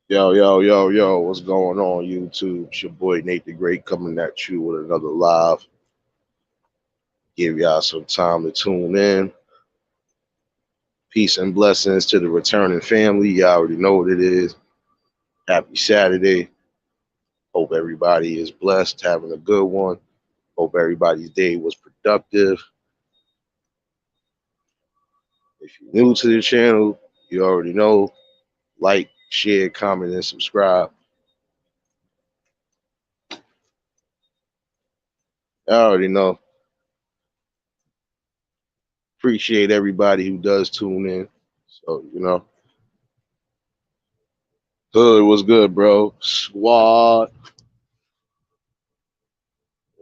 Yo, yo, yo, yo, what's going on, YouTube? It's your boy Nate the Great coming at you with another live. Give y'all some time to tune in. Peace and blessings to the returning family. Y'all already know what it is. Happy Saturday. Hope everybody is blessed, having a good one. Hope everybody's day was productive. If you're new to the channel, you already know. Like, share, comment, and subscribe. I already know. Appreciate everybody who does tune in. So, Hood was good, bro. Squad.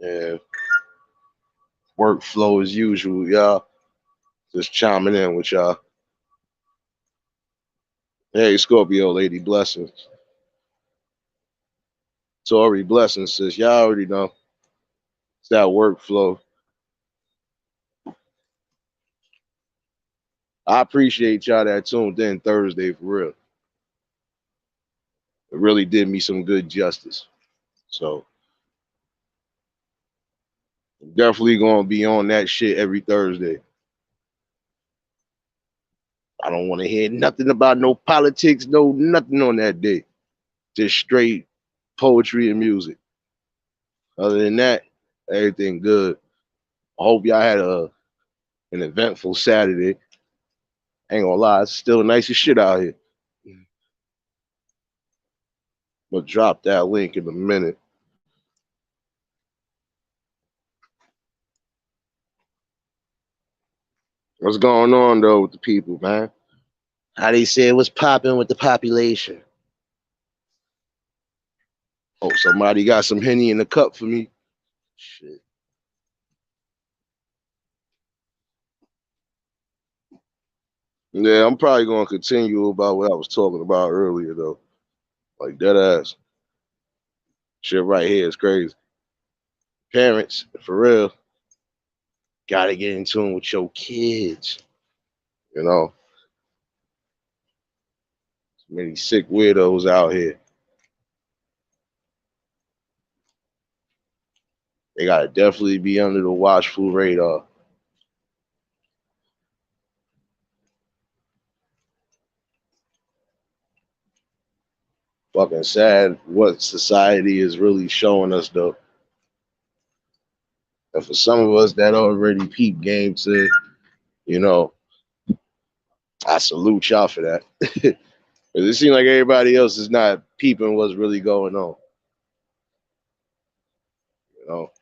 Yeah, workflow as usual, y'all. Just chiming in with y'all. Hey, Scorpio lady, blessings. Tori, blessings, sis. Y'all already know. It's that workflow. I appreciate y'all that tuned in Thursday for real. It really did me some good justice. So I'm definitely gonna be on that shit every Thursday. I don't want to hear nothing about no politics, no nothing on that day. Just straight poetry and music. Other than that, everything good. I hope y'all had an eventful Saturday. Ain't gonna lie, it's still the nicest shit out here. I'm gonna drop that link in a minute. What's going on though with the people, man? How they say what's popping with the population? Oh, somebody got some Henny in the cup for me. Shit. Yeah, I'm probably gonna continue about what I was talking about earlier though. Like that ass. Shit right here is crazy. Parents, for real, gotta get in tune with your kids. You know, many sick weirdos out here. They gotta definitely be under the watchful radar. Fucking sad what society is really showing us though. And for some of us that already peep game to, you know, I salute y'all for that. 'Cause it seems like everybody else is not peeping what's really going on. You know,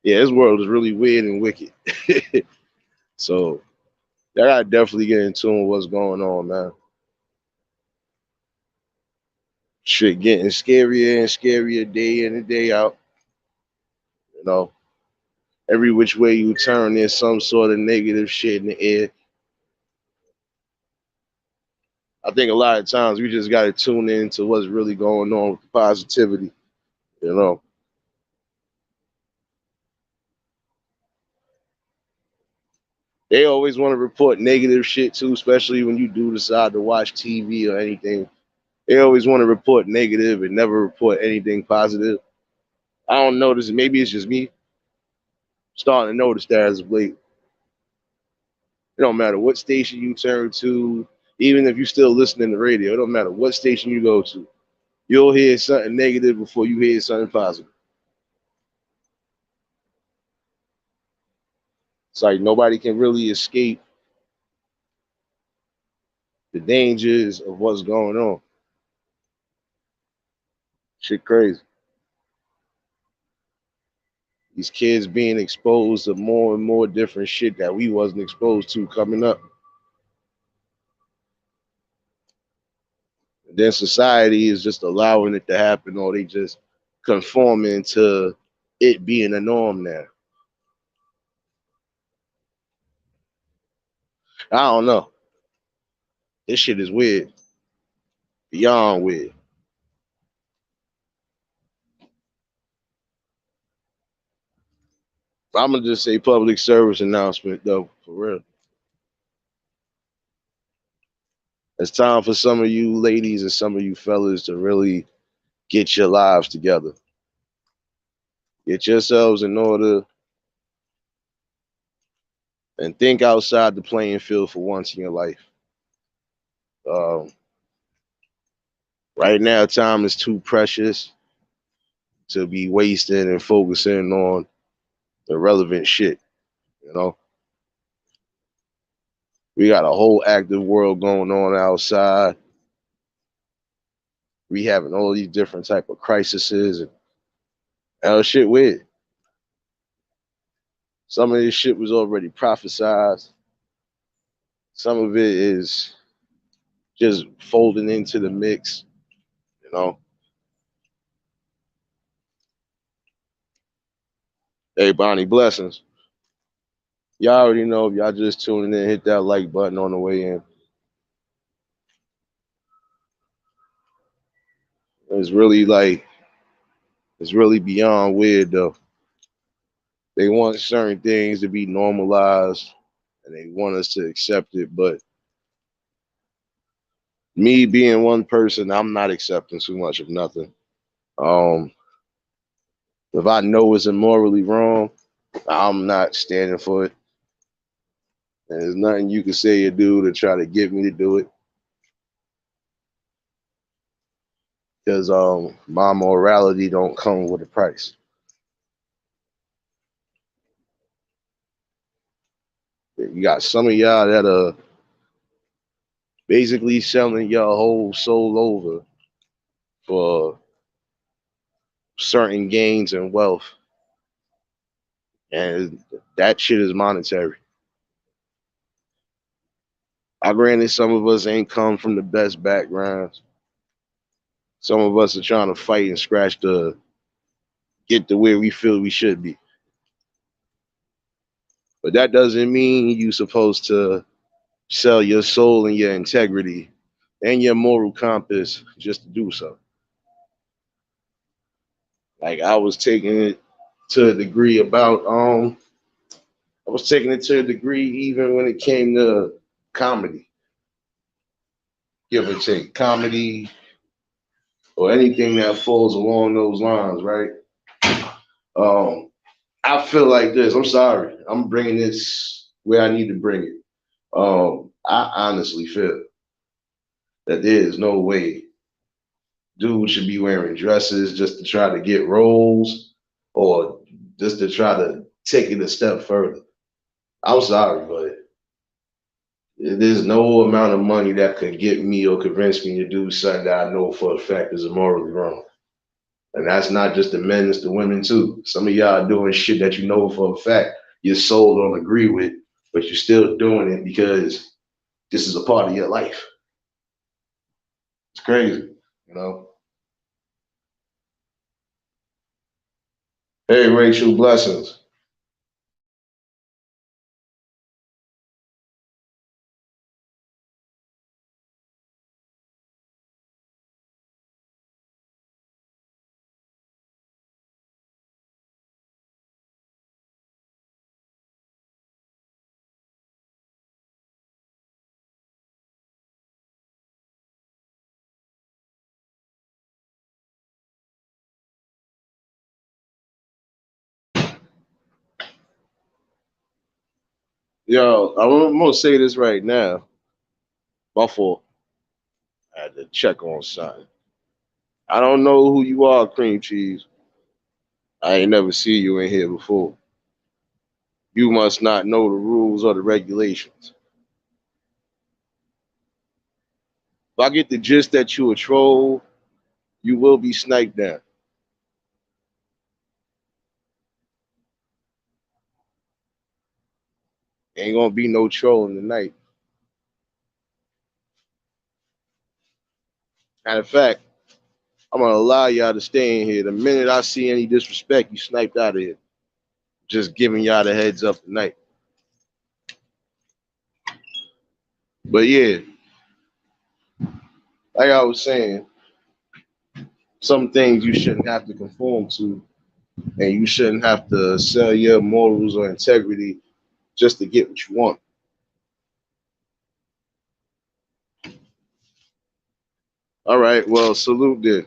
yeah, this world is really weird and wicked. So I gotta definitely get in tune with what's going on, man. Shit getting scarier and scarier day in and day out. You know, every which way you turn, there's some sort of negative shit in the air. I think a lot of times we just gotta tune into what's really going on with the positivity. You know, they always want to report negative shit too, especially when you do decide to watch TV or anything. They always want to report negative and never report anything positive. I don't notice. Maybe it's just me starting to notice that as of late. It don't matter what station you turn to, even if you're still listening to radio. It don't matter what station you go to. You'll hear something negative before you hear something positive. It's like nobody can really escape the dangers of what's going on. Shit crazy. These kids being exposed to more and more different shit that we wasn't exposed to coming up. And then society is just allowing it to happen, or they just conforming to it being a norm now. I don't know. This shit is weird. Beyond weird. I'm gonna just say public service announcement though, for real. It's time for some of you ladies and some of you fellas to really get your lives together. Get yourselves in order and think outside the playing field for once in your life. Um, right now, time is too precious to be wasting and focusing on irrelevant shit. You know, we got a whole active world going on outside. We having all these different type of crises and hell shit weird. Some of this shit was already prophesied. Some of it is just folding into the mix, you know. Hey, Bonnie, blessings. Y'all already know if y'all just tuning in, hit that like button on the way in. It's really like, it's really beyond weird though. They want certain things to be normalized and they want us to accept it. But me being one person, I'm not accepting too much of nothing. Um, if I know it's immorally wrong, I'm not standing for it. And there's nothing you can say or do to try to get me to do it. Because my morality don't come with a price. You got some of y'all that are basically selling your whole soul over for certain gains and wealth. And that shit is monetary. I granted some of us ain't come from the best backgrounds. Some of us are trying to fight and scratch to get to where we feel we should be. But that doesn't mean you're supposed to sell your soul and your integrity and your moral compass just to do so. Like I was taking it to a degree about I was taking it to a degree even when it came to comedy, give or take, comedy or anything that falls along those lines, right? Um, I feel like this. I'm sorry. I'm bringing this where I need to bring it. I honestly feel that there is no way dudes should be wearing dresses just to try to get roles or just to try to take it a step further. I'm sorry, but there's no amount of money that could get me or convince me to do something that I know for a fact is morally wrong. And that's not just the men, it's the women too. Some of y'all are doing shit that you know for a fact your soul don't agree with, but you're still doing it because this is a part of your life. It's crazy, you know. Hey, Rachel, blessings. Yo, I'm gonna say this right now. My fault. I had to check on something. I don't know who you are, cream cheese. I ain't never see you in here before. You must not know the rules or the regulations. If I get the gist that you a troll, you will be sniped down. Ain't gonna be no trolling tonight. Matter of fact, I'm gonna allow y'all to stay in here. The minute I see any disrespect, you sniped out of here. Just giving y'all the heads up tonight. But yeah, like I was saying, some things you shouldn't have to conform to, and you shouldn't have to sell your morals or integrity just to get what you want. All right. Well, salute then.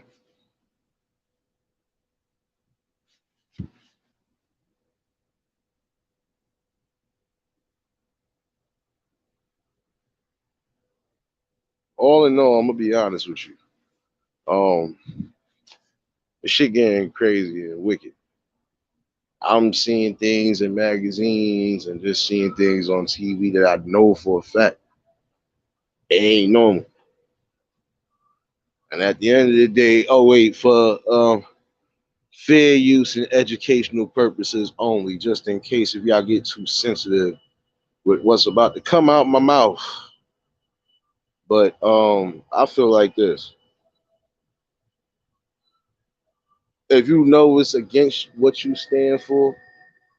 All in all, I'm gonna be honest with you. Um, the shit getting crazy and wicked. I'm seeing things in magazines and just seeing things on TV that I know for a fact it ain't normal. And at the end of the day, oh wait, for fair use and educational purposes only, just in case if y'all get too sensitive with what's about to come out my mouth. But I feel like this. If you know it's against what you stand for,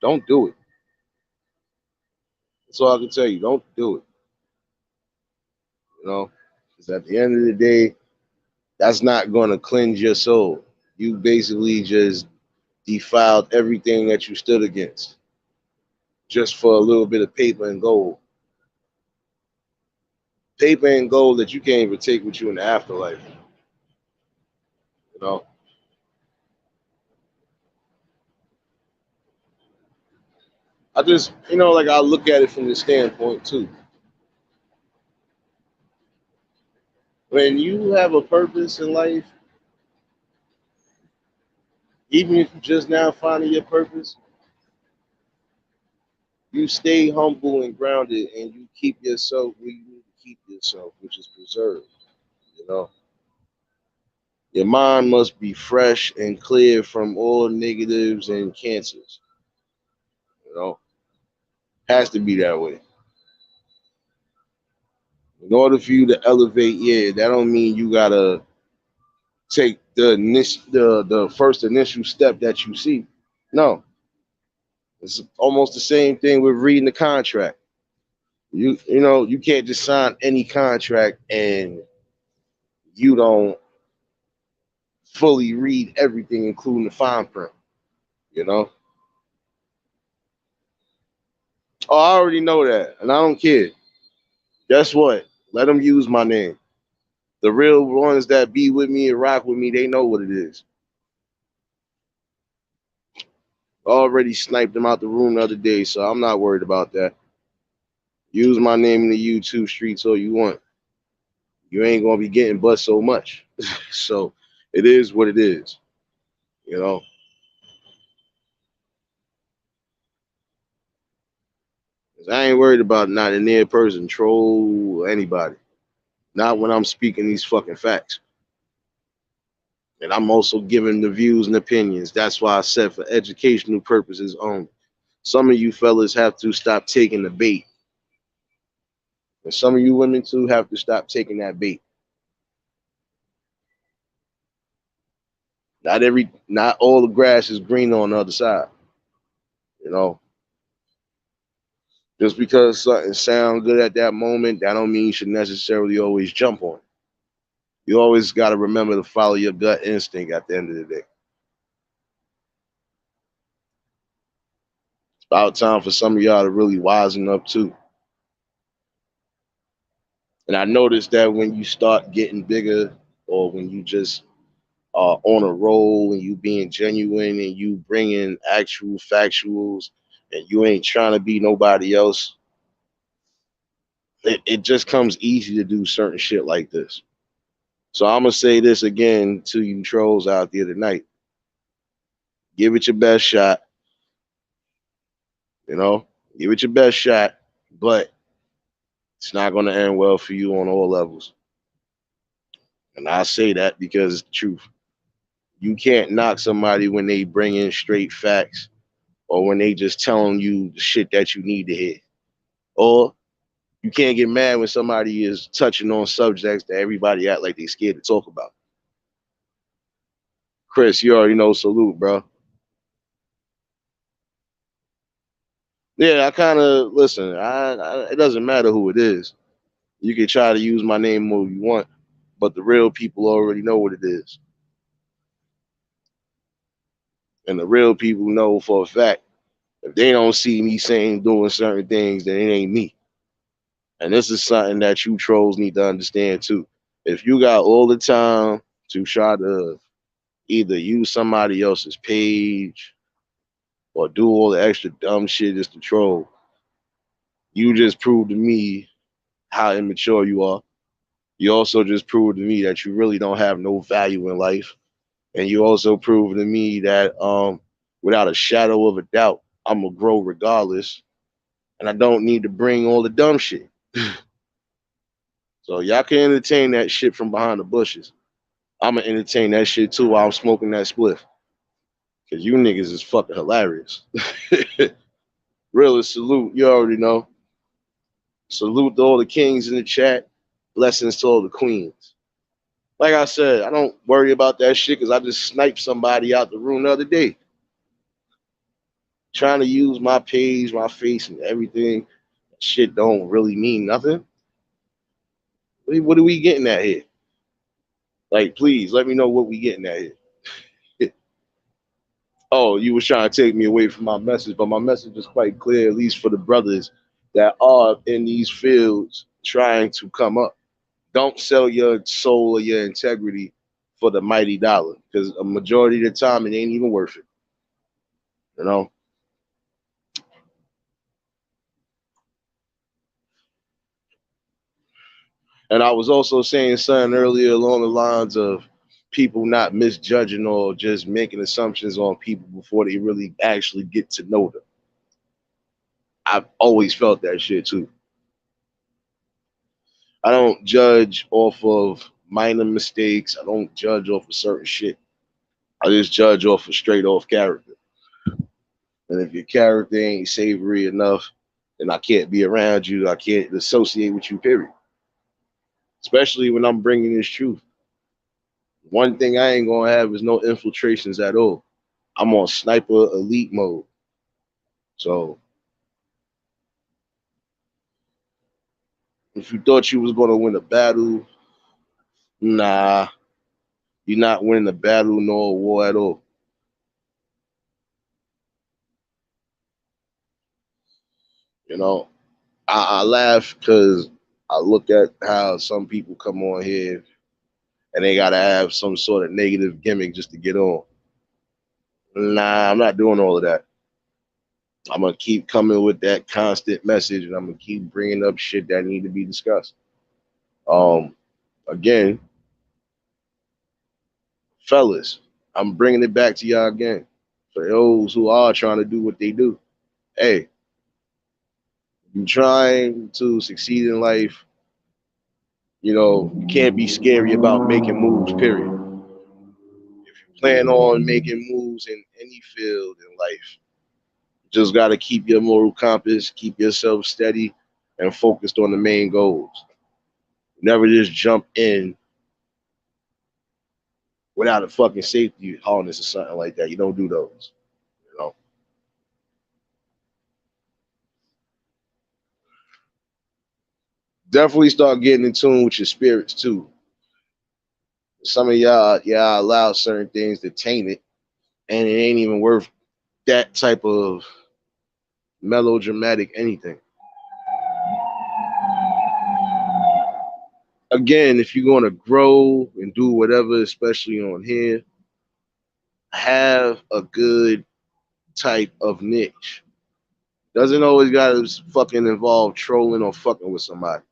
don't do it. That's all I can tell you. Don't do it. You know, because at the end of the day, that's not going to cleanse your soul. You basically just defiled everything that you stood against just for a little bit of paper and gold. Paper and gold that you can't even take with you in the afterlife. You know, I just, like I look at it from the standpoint too. When you have a purpose in life, even if you just now finding your purpose, you stay humble and grounded and you keep yourself where you need to keep yourself, which is preserved. You know, your mind must be fresh and clear from all negatives and cancers. You know, has to be that way. In order for you to elevate, yeah, that don't mean you gotta take the first initial step that you see. No, it's almost the same thing with reading the contract. You can't just sign any contract and you don't fully read everything, including the fine print. You know, oh, I already know that, and I don't care. Guess what? Let them use my name. The real ones that be with me and rock with me, they know what it is. I already sniped them out the room the other day, so I'm not worried about that. Use my name in the YouTube streets all you want. You ain't gonna be getting bust so much. So it is what it is. You know, 'cause I ain't worried about not a near person troll anybody. Not when I'm speaking these fucking facts. And I'm also giving the views and opinions. That's why I said for educational purposes only. Some of you fellas have to stop taking the bait. And some of you women too have to stop taking that bait. Not all the grass is green on the other side. You know, just because something sounds good at that moment, that don't mean you should necessarily always jump on it. You always got to remember to follow your gut instinct at the end of the day. It's about time for some of y'all to really wisen up too. And I noticed that when you start getting bigger, or when you just are on a roll and you being genuine and you bringing actual factuals and you ain't trying to be nobody else, it just comes easy to do certain shit like this. So I'm gonna say this again to you trolls out there tonight. Give it your best shot, you know, give it your best shot, but it's not gonna end well for you on all levels. And I say that because it's the truth. You can't knock somebody when they bring in straight facts or when they just telling you the shit that you need to hear. Or you can't get mad when somebody is touching on subjects that everybody act like they scared to talk about. Chris, you already know, salute, bro. Yeah, I kind of listen. It doesn't matter who it is. You can try to use my name more you want, but the real people already know what it is, and the real people know for a fact if they don't see me saying doing certain things, then it ain't me. And this is something that you trolls need to understand too. If you got all the time to try to either use somebody else's page or do all the extra dumb shit just to troll, you just proved to me how immature you are. You also just proved to me that you really don't have no value in life. And you also proved to me that without a shadow of a doubt, I'm gonna grow regardless. And I don't need to bring all the dumb shit. So y'all can entertain that shit from behind the bushes. I'm gonna entertain that shit too while I'm smoking that spliff. Cause you niggas is fucking hilarious. Really salute, you already know. Salute to all the kings in the chat. Blessings to all the queens. Like I said, I don't worry about that shit because I just sniped somebody out the room the other day. Trying to use my page, my face, and everything. Shit don't really mean nothing. What are we getting at here? Like, please let me know what we getting at here. Oh, you was trying to take me away from my message, but my message is quite clear, at least for the brothers that are in these fields trying to come up. Don't sell your soul or your integrity for the mighty dollar, because a majority of the time it ain't even worth it. You know. And I was also saying something earlier along the lines of people not misjudging or just making assumptions on people before they really actually get to know them. I've always felt that shit too. I don't judge off of minor mistakes. I don't judge off of certain shit. I just judge off of straight off character. And if your character ain't savory enough, then I can't be around you. I can't associate with you, period. Especially when I'm bringing this truth. One thing I ain't gonna have is no infiltrations at all. I'm on sniper elite mode. So if you thought you was gonna win a battle, nah, you're not winning a battle nor a war at all. You know, I laugh because I look at how some people come on here and they gotta have some sort of negative gimmick just to get on. Nah, I'm not doing all of that. I'm gonna keep coming with that constant message, and I'm gonna keep bringing up shit that need to be discussed. Um, Again, fellas, I'm bringing it back to y'all again. For those who are trying to do what they do, hey, you trying to succeed in life, you can't be scary about making moves, period. If you plan on making moves in any field in life, you just got to keep your moral compass, keep yourself steady, and focused on the main goals. Never just jump in without a fucking safety harness or something like that. You don't do those. You know. Definitely start getting in tune with your spirits too. Some of y'all, yeah, allow certain things to taint it, and it ain't even worth that type of melodramatic anything. Again, if you're going to grow and do whatever, especially on here, have a good type of niche. Doesn't always gotta fucking involve trolling or fucking with somebody.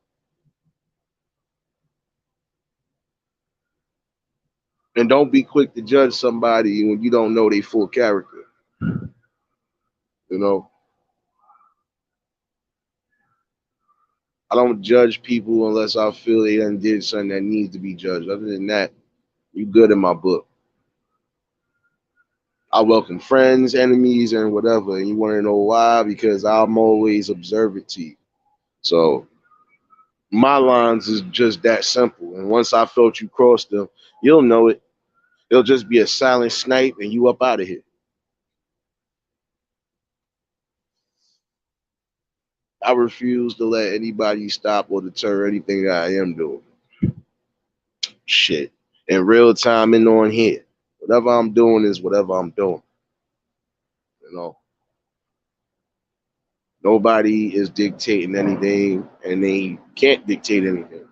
And don't be quick to judge somebody when you don't know their full character. You know, I don't judge people unless I feel they done did something that needs to be judged. Other than that, you good in my book. I welcome friends, enemies, and whatever. And you want to know why? Because I'm always observant to you. So my lines is just that simple. And once I felt you cross them, you'll know it. It'll just be a silent snipe and you up out of here. I refuse to let anybody stop or deter anything that I am doing. Shit. In real time and on here. Whatever I'm doing is whatever I'm doing. You know. Nobody is dictating anything and they can't dictate anything.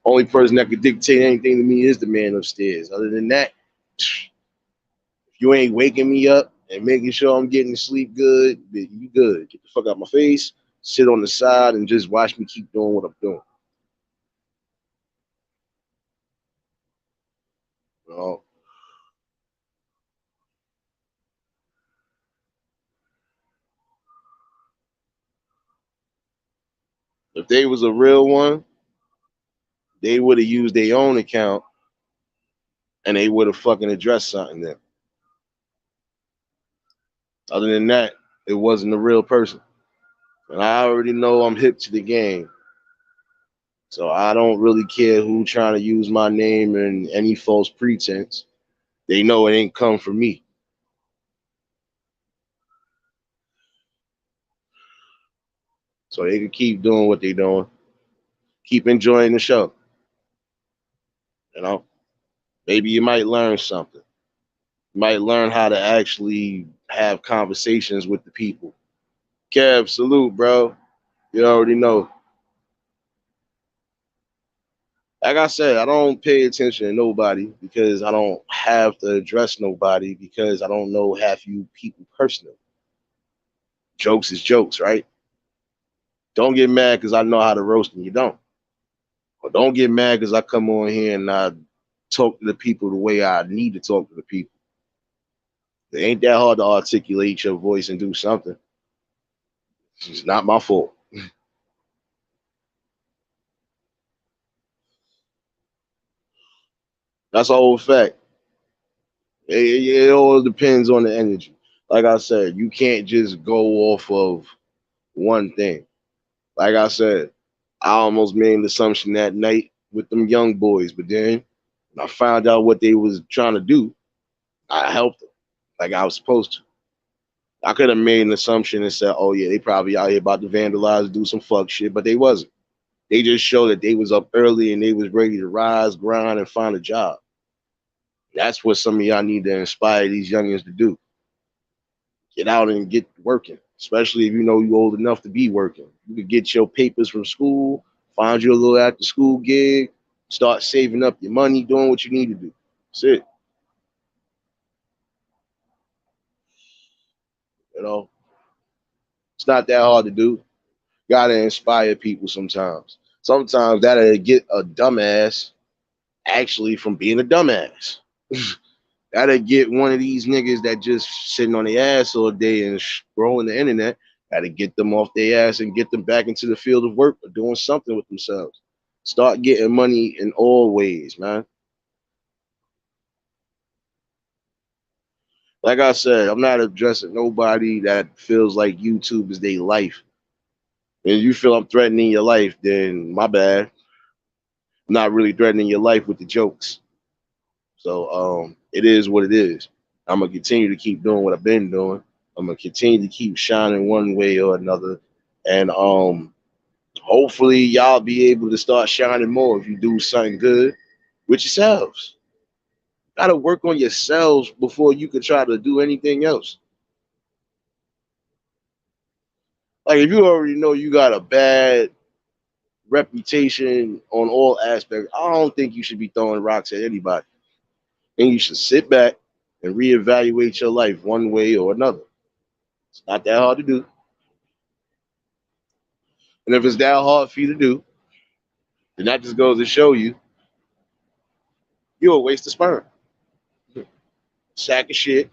Only person that could dictate anything to me is the man upstairs. Other than that, if you ain't waking me up and making sure I'm getting to sleep good, then you good. Get the fuck out my face, sit on the side, and just watch me keep doing what I'm doing. You know? If they was a real one, they would have used their own account and they would have fucking addressed something then. Other than that, it wasn't a real person. And I already know I'm hip to the game. So I don't really care who trying to use my name and any false pretense. They know it ain't come from me. So they can keep doing what they doing. Keep enjoying the show. You know? Maybe you might learn something. You might learn how to actually have conversations with the people. Kev, salute, bro. You already know. Like I said, I don't pay attention to nobody because I don't have to address nobody because I don't know half you people personally. Jokes is jokes, right? Don't get mad because I know how to roast and you don't. Or don't get mad because I come on here and I talk to the people the way I need to talk to the people. It ain't that hard to articulate your voice and do something. It's not my fault. That's a whole fact. It all depends on the energy. Like I said, you can't just go off of one thing. Like I said, I almost made an assumption that night with them young boys, but then when I found out what they was trying to do, I helped them like I was supposed to. I could have made an assumption and said, "Oh yeah, they probably out here about to vandalize, do some fuck shit," but they wasn't. They just showed that they was up early and they was ready to rise, grind, and find a job. That's what some of y'all need to inspire these youngins to do. Get out and get working, especially if you know you're old enough to be working. You could get your papers from school, find you a little after school gig, start saving up your money, doing what you need to do. That's it. You know, it's not that hard to do. Gotta inspire people sometimes. Sometimes that'll get a dumbass actually from being a dumbass. That'll get one of these niggas that just sitting on their ass all day and scrolling the internet. Gotta get them off their ass and get them back into the field of work or doing something with themselves. Start getting money in all ways, man. Like I said, I'm not addressing nobody that feels like YouTube is their life. And you feel I'm threatening your life, then my bad. I'm not really threatening your life with the jokes. So it is what it is. I'm gonna continue to keep doing what I've been doing. I'm gonna continue to keep shining one way or another, and hopefully y'all be able to start shining more if you do something good with yourselves. Got to work on yourselves before you can try to do anything else. Like if you already know you got a bad reputation on all aspects, I don't think you should be throwing rocks at anybody. And you should sit back and reevaluate your life one way or another. It's not that hard to do. And if it's that hard for you to do, then that just goes to show you you're a waste of sperm. Sack of shit,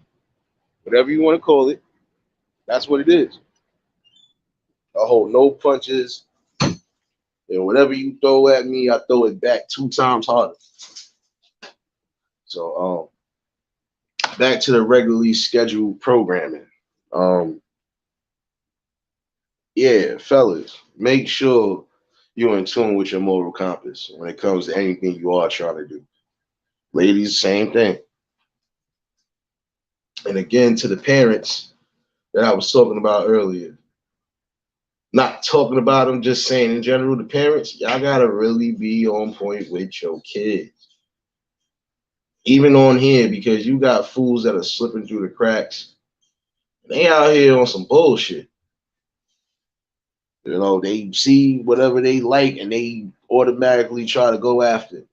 whatever you want to call it. That's what it is. I hold no punches, and whatever you throw at me, I throw it back 2 times harder. So, back to the regularly scheduled programming. Um, yeah, fellas, make sure you're in tune with your moral compass when it comes to anything you are trying to do. Ladies, same thing. And again, to the parents that I was talking about earlier, not talking about them, just saying in general, the parents, y'all gotta really be on point with your kids. Even on here, because you got fools that are slipping through the cracks. They out here on some bullshit. You know, they see whatever they like and they automatically try to go after it,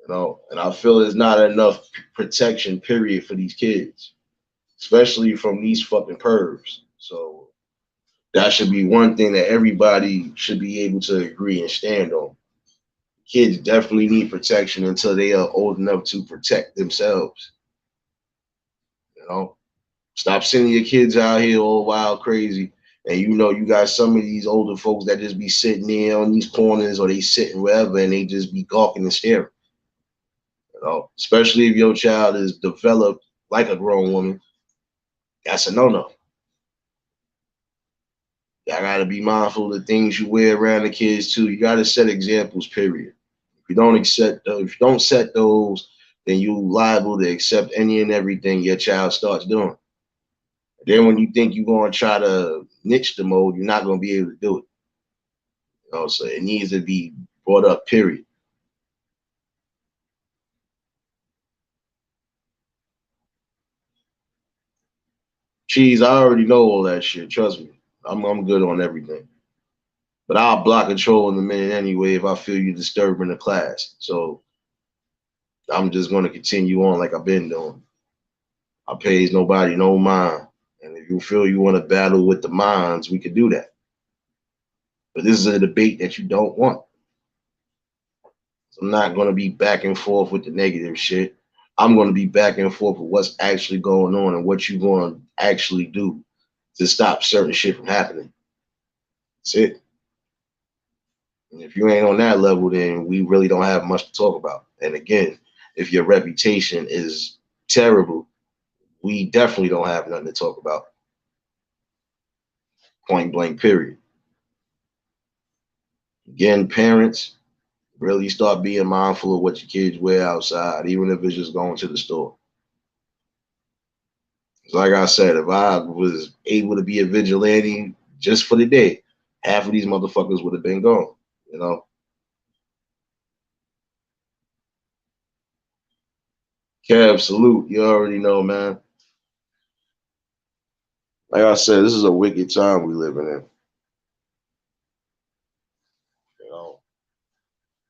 you know. And I feel there's not enough protection, period, for these kids, especially from these fucking pervs. So that should be one thing that everybody should be able to agree and stand on. Kids definitely need protection until they are old enough to protect themselves. You know, stop sending your kids out here all wild crazy. And you know, you got some of these older folks that just be sitting there on these corners or they sitting wherever and they just be gawking and staring. You know, especially if your child is developed like a grown woman, that's a no-no. Y'all gotta be mindful of the things you wear around the kids too. You gotta set examples, period. If you don't accept those, if you don't set those, then you liable to accept any and everything your child starts doing. Then when you think you're gonna try to niche the mode, you're not gonna be able to do it. You know, so it needs to be brought up, period. Cheese, I already know all that shit. Trust me. I'm good on everything. But I'll block a troll in a minute anyway if I feel you disturbing the class. So I'm just gonna continue on like I've been doing. I pays nobody no mind. And if you feel you want to battle with the minds, we could do that. But this is a debate that you don't want. So I'm not going to be back and forth with the negative shit. I'm going to be back and forth with what's actually going on and what you're going to actually do to stop certain shit from happening. That's it. And if you ain't on that level, then we really don't have much to talk about. And again, if your reputation is terrible, we definitely don't have nothing to talk about. Point blank, period. Again, parents, really start being mindful of what your kids wear outside, even if it's just going to the store. Like I said, if I was able to be a vigilante just for the day, half of these motherfuckers would have been gone. You know, Kev, salute. You already know, man. Like I said, this is a wicked time we living in. You know,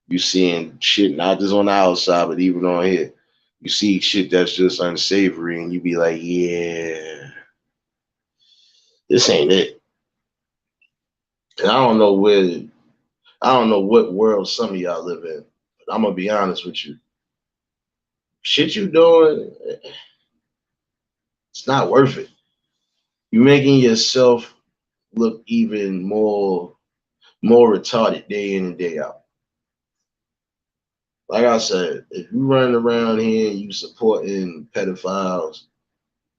you seeing shit not just on the outside, but even on here. You see shit that's just unsavory, and you be like, yeah, this ain't it. And I don't know what world some of y'all live in. But I'm gonna be honest with you. Shit you doing, it's not worth it. You're making yourself look even more retarded day in and day out. Like I said, if you running around here and you supporting pedophiles,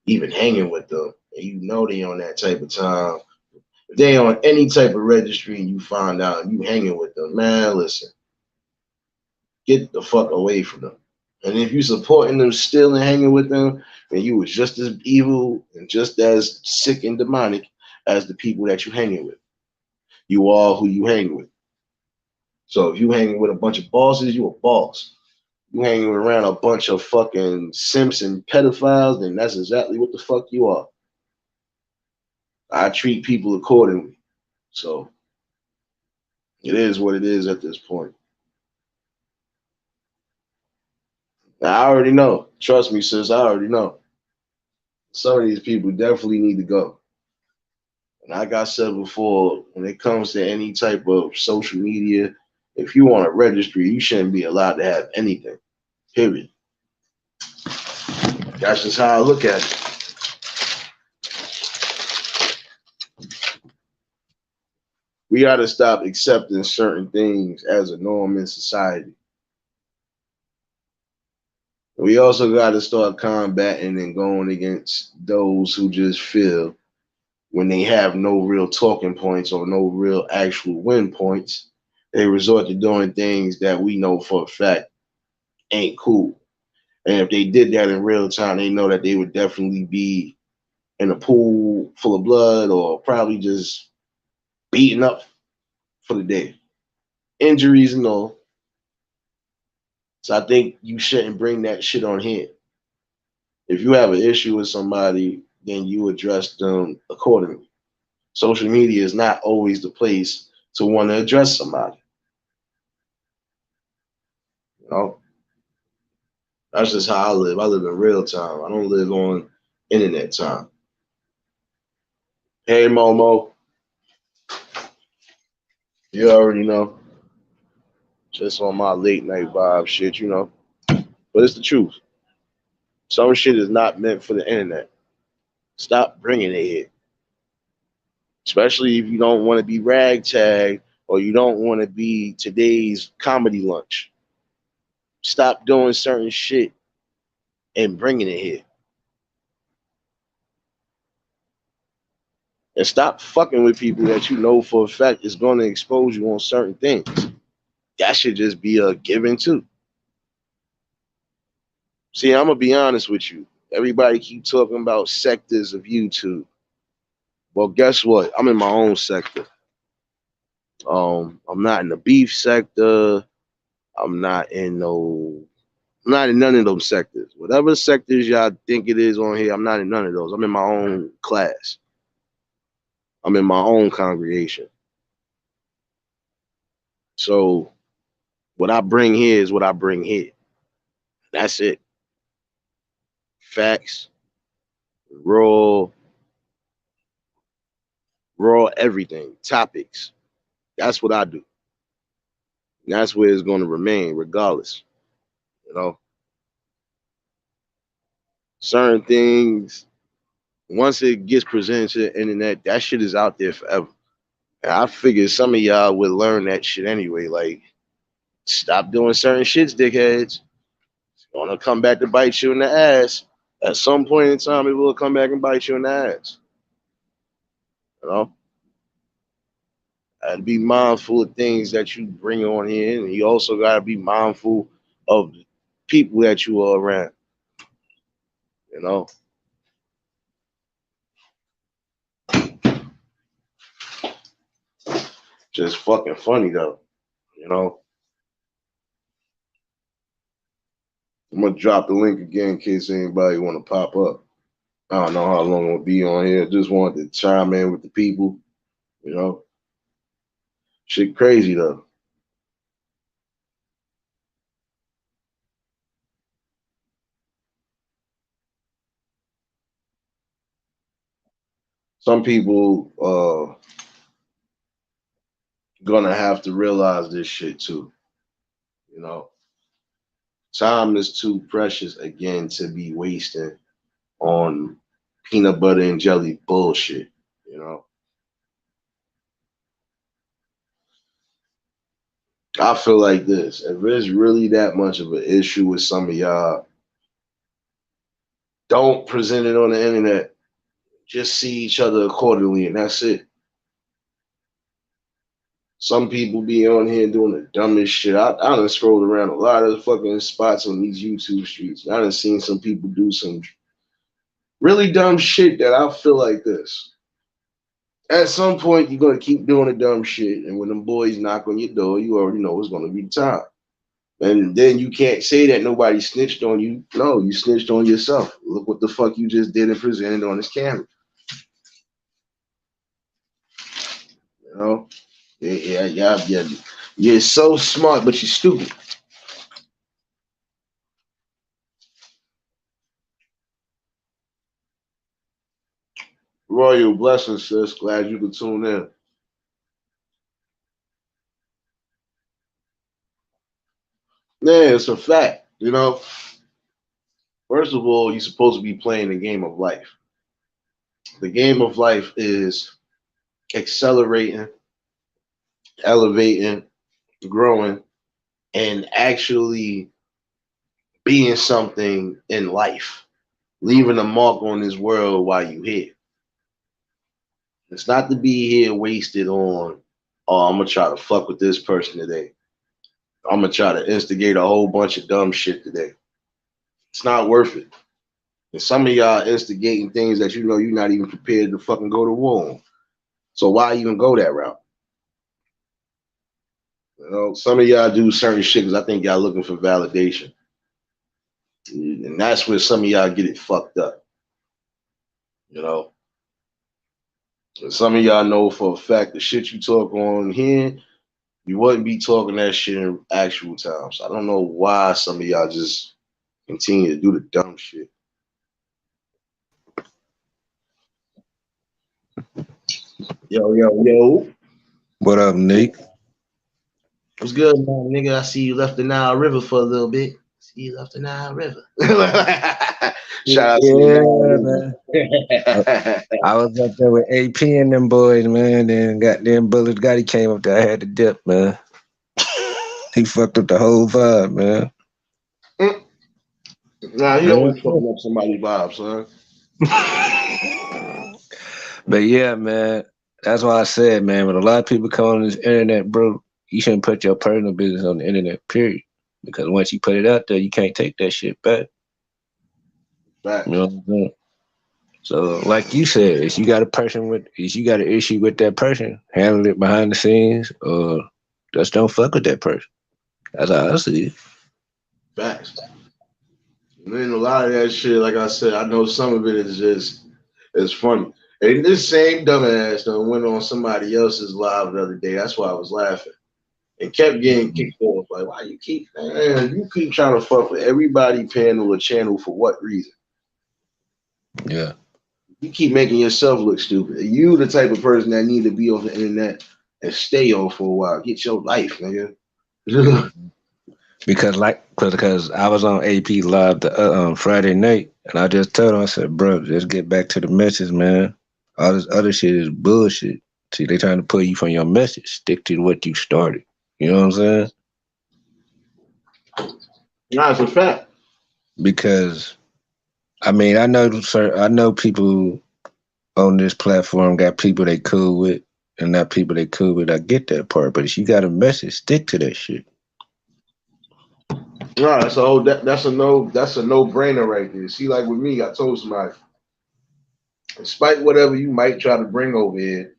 even hanging with them, and you know they on that type of time, if they on any type of registry and you find out you hanging with them, man, listen, get the fuck away from them. And if you supporting them still and hanging with them, then you was just as evil and just as sick and demonic as the people that you hanging with. You are who you hang with. So if you hanging with a bunch of bosses, you a boss. You hanging around a bunch of fucking simps and pedophiles, then that's exactly what the fuck you are. I treat people accordingly. So it is what it is at this point. Now, I already know. Trust me, sis, I already know. Some of these people definitely need to go. And like I said before, when it comes to any type of social media, if you want a registry, you shouldn't be allowed to have anything. Period. That's just how I look at it. We got to stop accepting certain things as a norm in society. We also got to start combating and going against those who just feel when they have no real talking points or no real actual win points, they resort to doing things that we know for a fact ain't cool. And if they did that in real time, they know that they would definitely be in a pool full of blood or probably just beaten up for the day. Injuries and all. So I think you shouldn't bring that shit on here. If you have an issue with somebody, then you address them accordingly. Social media is not always the place to want to address somebody. You know, that's just how I live. I live in real time. I don't live on internet time. Hey Momo, you already know. Just on my late night vibe shit, you know. But it's the truth. Some shit is not meant for the internet. Stop bringing it here. Especially if you don't want to be ragtag or you don't want to be today's comedy lunch. Stop doing certain shit and bringing it here. And stop fucking with people that you know for a fact is going to expose you on certain things. That should just be a given too. See, I'm gonna be honest with you. Everybody keep talking about sectors of YouTube. Well, guess what? I'm in my own sector. I'm not in the beef sector. I'm not in no. I'm not in none of those sectors. Whatever sectors y'all think it is on here, I'm not in none of those. I'm in my own class. I'm in my own congregation. So what I bring here is what I bring here. That's it. Facts, raw, raw everything, topics. That's what I do. And that's where it's going to remain, regardless. You know, certain things, once it gets presented to the internet, that shit is out there forever. And I figured some of y'all would learn that shit anyway. Like, stop doing certain shits, dickheads. It's gonna come back to bite you in the ass. At some point in time, it will come back and bite you in the ass. You know? And be mindful of things that you bring on here, and you also gotta be mindful of people that you are around. You know, just fucking funny though. You know, I'm gonna drop the link again in case anybody want to pop up. I don't know how long it'll be on here. Just wanted to chime in with the people. You know, shit crazy though. Some people gonna have to realize this shit too. You know, time is too precious again to be wasting on peanut butter and jelly bullshit. You know, I feel like this. If there's really that much of an issue with some of y'all, don't present it on the internet. Just see each other accordingly, and that's it. Some people be on here doing the dumbest shit. I done scrolled around a lot of fucking spots on these YouTube streets. I done seen some people do some really dumb shit that I feel like this. At some point, you're gonna keep doing the dumb shit, and when them boys knock on your door, you already know it's gonna be time. And then you can't say that nobody snitched on you. No, you snitched on yourself. Look what the fuck you just did and presented on this camera. You know? Yeah. You're so smart, but you're stupid. Royal blessings, sis. Glad you could tune in. Yeah, it's a fact. You know, first of all, you're supposed to be playing the game of life. The game of life is accelerating, elevating, growing, and actually being something in life, leaving a mark on this world while you're here. It's not to be here wasted on, oh, I'm gonna try to fuck with this person today. I'm gonna try to instigate a whole bunch of dumb shit today. It's not worth it. And some of y'all instigating things that you know you're not even prepared to fucking go to war on. So why even go that route? You know, some of y'all do certain shit because I think y'all looking for validation. And that's where some of y'all get it fucked up. You know, Some of y'all know for a fact the shit you talk on here, you wouldn't be talking that shit in actual time. So I don't know why some of y'all just continue to do the dumb shit. Yo, yo, yo. What up, Nick? What's good, man, nigga? I see you left the Nile River for a little bit. See you left the Nile River. Shout out to the Yeah, Nile man. River. I was up there with AP and them boys, man. Then goddamn Bullet Gotti came up there. I had to dip, man. He fucked up the whole vibe, man. Nah, he Yeah. always fucking up somebody's vibe, son. But yeah, man. That's why I said, man, when a lot of people come on this internet, bro, you shouldn't put your personal business on the internet, period. Because once you put it out there, you can't take that shit back. You know Facts. what I'm saying? So, like you said, if you got an issue with that person, handle it behind the scenes, or just don't fuck with that person. That's how I see it. Facts. And then a lot of that shit, like I said, I know some of it is just it's funny. And this same dumbass done went on somebody else's live the other day. That's why I was laughing. And kept getting kicked off. Like, why you keep trying to fuck with everybody panel or channel for what reason? Yeah, You keep making yourself look stupid. You the type of person that need to be on the internet and stay on for a while. Get your life, nigga. because I was on AP live Friday night, and I just told him, I said, bro, just get back to the message, man. All this other shit is bullshit. See, they trying to pull you from your message. Stick to what you started. You know what I'm saying? Nah, it's a fact. Because I mean, I know people on this platform got people they cool with and not people they cool with. I get that part, but if you got a message, stick to that shit. Nah, that's a no brainer right there. See, like with me, I told somebody, despite whatever you might try to bring over here,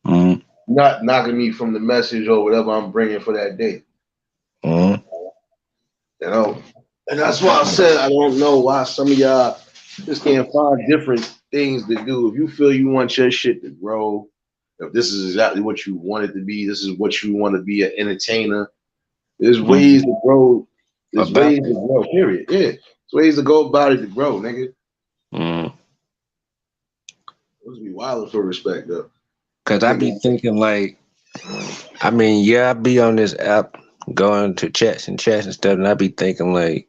Mm-hmm. not knocking me from the message or whatever I'm bringing for that day. Mm-hmm. You know, and that's why I said I don't know why some of y'all just can't find different things to do. If you feel you want your shit to grow, if this is exactly what you want it to be, this is what you want to be an entertainer. There's ways Mm-hmm. to grow. There's About ways to that. grow. Period. Yeah, there's ways to go about it to grow, nigga. Mm. Let's be wild for respect, though. Cause I be Nigga, thinking like, I mean, yeah, I be on this app going to chats and stuff, and I be thinking like,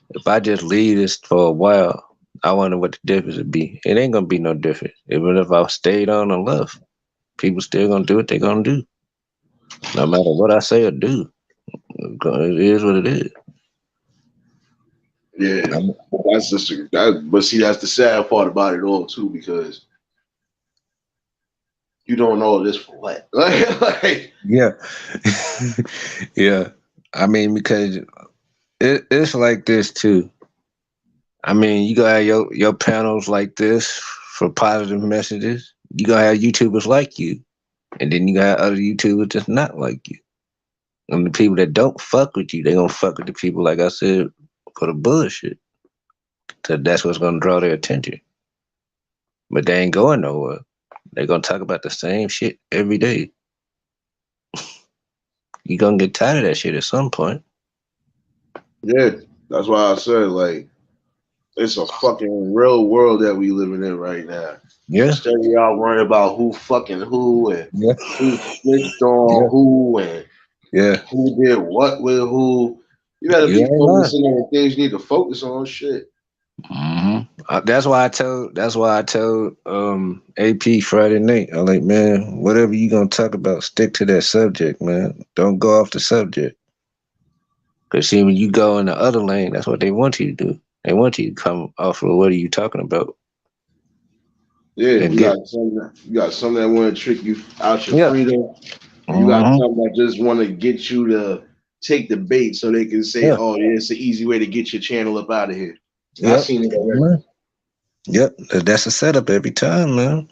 if I just leave this for a while, I wonder what the difference would be. It ain't gonna be no difference. Even if I stayed on and left, people still gonna do what they gonna do, no matter what I say or do. It is what it is. yeah, that's just that. But see, that's the sad part about it all too, because you don't know this for what. Like Yeah, yeah. I mean, because it's like this too. I mean, you gonna have your panels like this for positive messages. You gonna have YouTubers like you, and then you gonna have other YouTubers that's not like you. And the people that don't fuck with you, they gonna fuck with the people like I said for the bullshit. So that's what's gonna draw their attention. But they ain't going nowhere. They gonna talk about the same shit every day. You gonna get tired of that shit at some point. yeah, that's why I said like it's a fucking real world that we living in right now. Yeah, Instead of y'all worrying about who fucking who and yeah, who snitched on yeah, who and yeah. who did what with who, you gotta You be ain't lying. focusing on things you need to focus on. Shit. That's why I told. That's why I told AP Friday night. I'm like, man, whatever you gonna talk about, stick to that subject, man. Don't go off the subject. Cause see, when you go in the other lane, that's what they want you to do. They want you to come off of what are you talking about Yeah, and get. you got some that want to trick you out your Yeah. freedom, and you got Mm-hmm. some that just want to get you to take the bait so they can say, Yeah. "Oh, yeah, it's an easy way to get your channel up out of here." I Yep. seen it already. Mhm. Yep. That's a setup every time, man.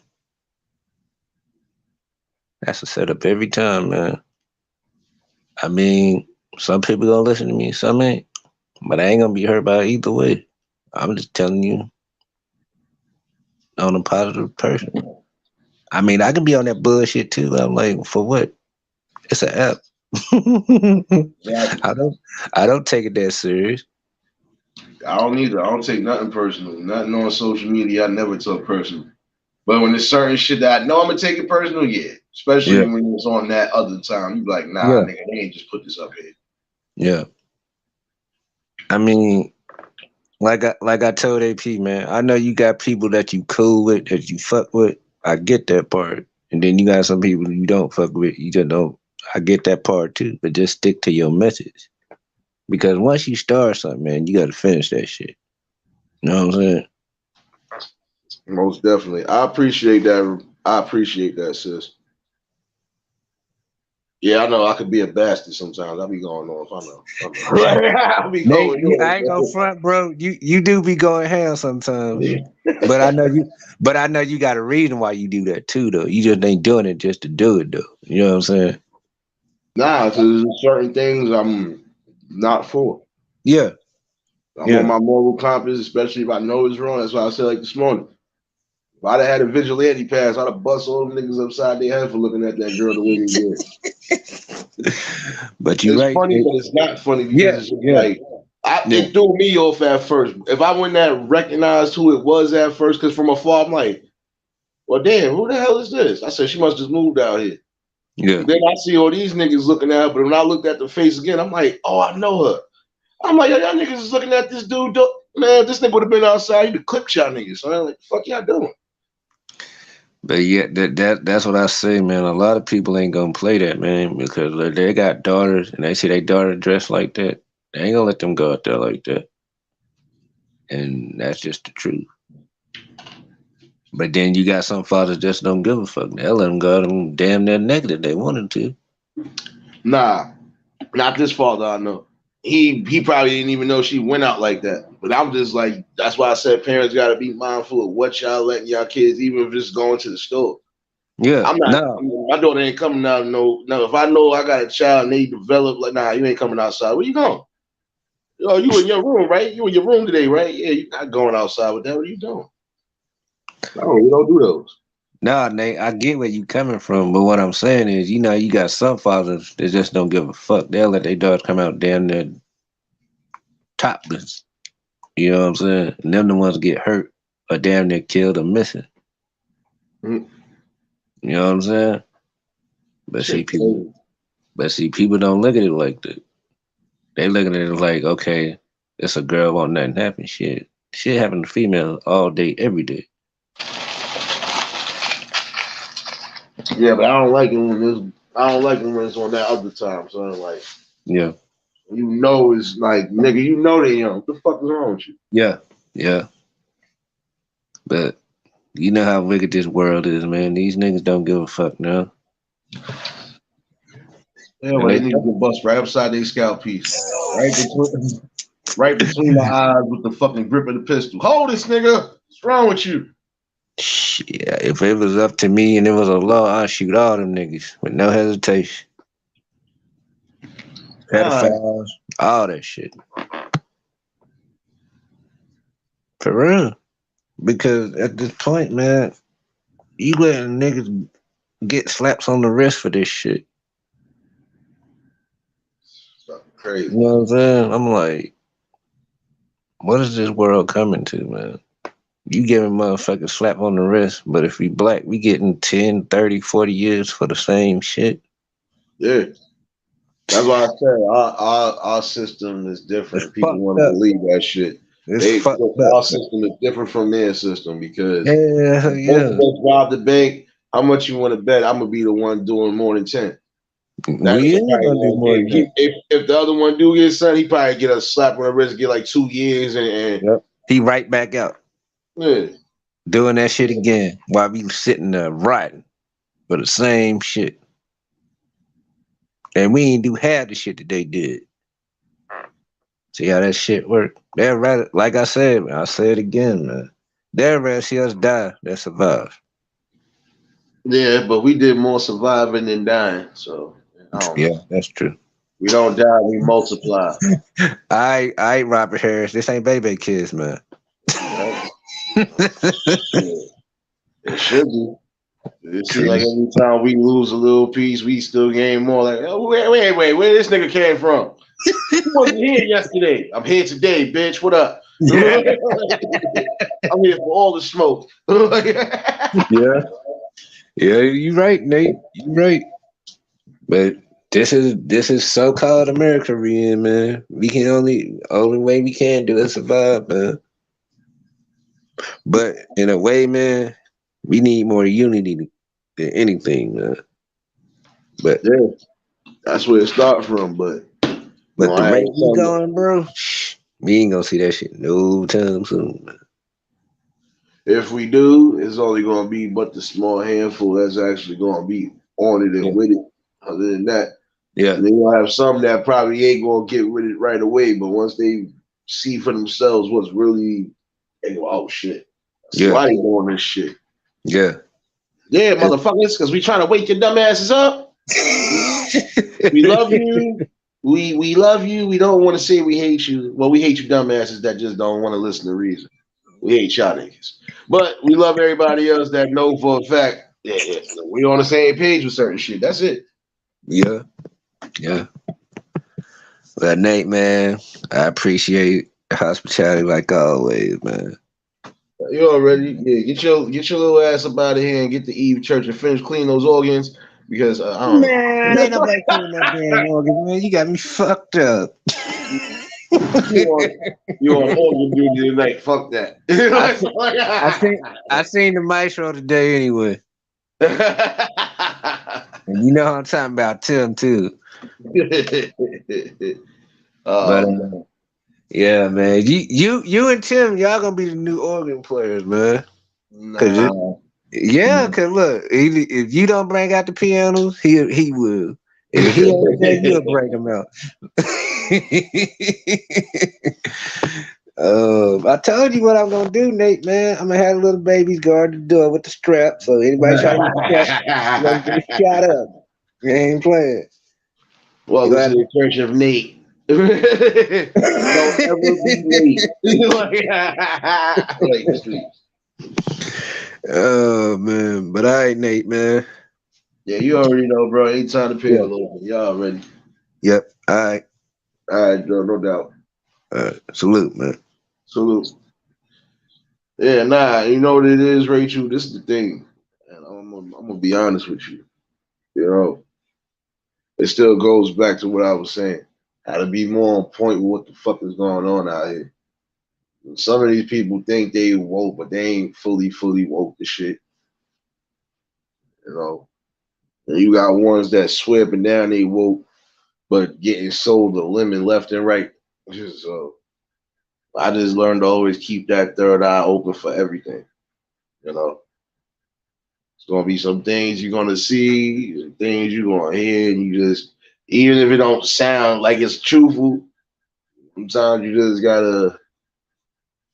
That's a setup every time, man. I mean, some people gonna listen to me, some ain't. But I ain't gonna be hurt by it either way. I'm just telling you on a positive person. I mean, I can be on that bullshit too. But I'm like, for what? It's an app. Exactly. I don't take it that serious. I don't either. I don't take nothing personal. Nothing on social media I never took personal. But when there's certain shit that I know I'm gonna take it personal, yeah. Especially Yeah, when it's on that other time. You be like, nah, yeah, nigga, they ain't just put this up here. yeah. I mean, like I told AP, man. I know you got people that you cool with, that you fuck with. I get that part, and then you got some people you don't fuck with. You just don't. I get that part too, but just stick to your message. Because once you start something, man, you got to finish that shit. You know what I'm saying? Most definitely. I appreciate that. I appreciate that, sis. Yeah, I know I could be a bastard sometimes. I be going off. I know. I know. I be Nate, going I ain't gonna off. front, bro. You do be going ham sometimes, but I know you. But I know you got a reason why you do that too, though. You just ain't doing it just to do it, though. You know what I'm saying? Nah, because there's certain things I'm not for. Yeah, I'm on yeah. my moral compass, especially if I know it's wrong. That's why I said like this morning. If I'd have had a vigilante pass, I'd have bust all them niggas upside their head for looking at that girl the way they did. But you It's right. funny, but it's not funny because Yeah, it's just yeah, like yeah, it threw me off at first. If I wouldn't have recognized who it was at first, because from afar I'm like, well, damn, who the hell is this? I said she must just moved out here. yeah. Then I see all these niggas looking at her, but when I looked at the face again, I'm like, oh, I know her. I'm like, y'all niggas is looking at this dude. Man, this nigga would have been outside. He'd have clipped y'all niggas. So I'm like, fuck y'all doing? But yeah, that's what I say, man. A lot of people ain't gonna play that, man, because they got daughters and they see their daughter dressed like that. They ain't gonna let them go out there like that, and that's just the truth. But then you got some fathers just don't give a fuck. They'll let them go out and damn near negative they wanted to. Nah, not this father I know. He probably didn't even know she went out like that. But I'm just like, that's why I said parents got to be mindful of what y'all letting y'all kids, even if it's going to the store. Yeah, I'm not. no, My daughter ain't coming out. No. If I know I got a child and they develop, like, nah, you ain't coming outside. Where you going? Oh, you in your room, right? You in your room today, right? Yeah, you're not going outside with that. What are you doing? No, we don't do those. no, Nate. I get where you coming from, but what I'm saying is, you got some fathers that just don't give a fuck. They'll let their daughters come out damn near topless. You know what I'm saying? And them the ones get hurt or damn near killed or missing. Mm, You know what I'm saying? But see, shit, people, people don't look at it like that. They looking at it like, okay, it's a girl won't nothing happen. Shit happen to females all day, every day. yeah, but I don't like it when this. I don't like it when it's on that other time. So I'm like, Yeah, it's like, nigga, they young. What the fuck is wrong with you? yeah, yeah. But you know how wicked this world is, man. These niggas don't give a fuck now. Yeah, And well, they they, need to get bust right upside their scalp piece, right between the eyes with the fucking grip of the pistol. Hold this, nigga. What's wrong with you? shit, if it was up to me and it was a law, I'd shoot all them niggas with no hesitation. God, Pedophiles, all that shit. For real. Because at this point, man, you letting niggas get slaps on the wrist for this shit. fucking You crazy. know what I'm saying? I'm like, what is this world coming to, man? You giving motherfuckers slap on the wrist, but if we black, we getting 10, 30, 40 years for the same shit. Yeah, that's why I said our system is It's different. People fucked want to up. believe that shit. It's fucked up. Our system is different from their system because Hell if both of yeah. us rob the bank, how much you want to bet? I'm gonna be the one doing more than 10. That We nigga ain't probably gonna do gonna more get than that. if the other one do get something, he probably get a slap on the wrist, get like 2 years, and Yep. He right back out yeah. doing that shit again while we sitting there riding for the same shit. And we ain't do half the shit that they did. See how that shit work? They'd rather, like I said, man, I'll say it again, man. They'd rather see us die than survive. Yeah, but we did more surviving than dying, so I don't Yeah, know. that's true. We don't die, we multiply. I Robert Harris. This ain't baby kids, man. Right? Shit. It should be. It seems like every time we lose a little piece, we still gain more. Like, oh, wait, where this nigga came from? He wasn't here yesterday. I'm here today, bitch. What up? Yeah. I'm here for all the smoke. Yeah. Yeah, you're right, Nate. You're right. But this is so-called America we in, man. We can only way we can do is survive, man. But in a way, man, we need more unity than anything, man. But Yeah, that's where it starts from. But but the I rate ain't we something. going, bro, we ain't gonna see that shit no time soon. Man. If we do, it's only going to be but the small handful that's actually going to be on it Yeah. and with it. Other than that, Yeah. and then you'll have some that probably ain't going to get with it right away. But once they see for themselves what's really, they go, oh shit, I see Yeah. why they doing this shit. Yeah. Yeah, motherfuckers, because we trying to wake your dumb asses up. We love you. We love you. We don't want to say we hate you. Well, we hate you dumbasses that just don't want to listen to reason. We hate y'all niggas. But we love everybody else that know for a fact we on the same page with certain shit. That's it. Yeah. Yeah. Well, Nate, man, I appreciate hospitality like always, man. You already get your little ass up out of here and get to Eve Church and finish cleaning those organs because I don't know. Man, ain't nobody cleaning that damn organ, man. You got me fucked up. You on organ duty tonight? Fuck that. I, se- I seen the maestro today anyway. And you know how I'm talking about Tim too. But um, yeah, man. You and Tim, y'all gonna be the new organ players, man. Cause nah. yeah, cause look, if you don't bring out the pianos, he will. And if he ain't there, you'll bring them out. I told you what I'm gonna do, Nate. Man, I'm gonna have little babies guard the door with the strap. So anybody try to get get shot up. You ain't playing. You Welcome to gonna the Church of Nate. Don't ever be late. Late street. Oh man, but all right, Nate, man. Yeah, you already know, bro. Ain't time to pay a Yeah. little bit. Y'all ready? Yep. All right. All right, bro, no doubt. Salute, man. Salute. Yeah, nah, you know what it is, Rachel? This is the thing. And I'm gonna be honest with you. You know, it still goes back to what I was saying. How to be more on point with what the fuck is going on out here. Some of these people think they woke, but they ain't fully woke the shit. You know, and you got ones that swear up and down they woke, but getting sold the lemon left and right. So I just learned to always keep that third eye open for everything. You know, it's gonna be some things you're gonna see, some things you're gonna hear, and you just even if it don't sound like it's truthful, sometimes you just gotta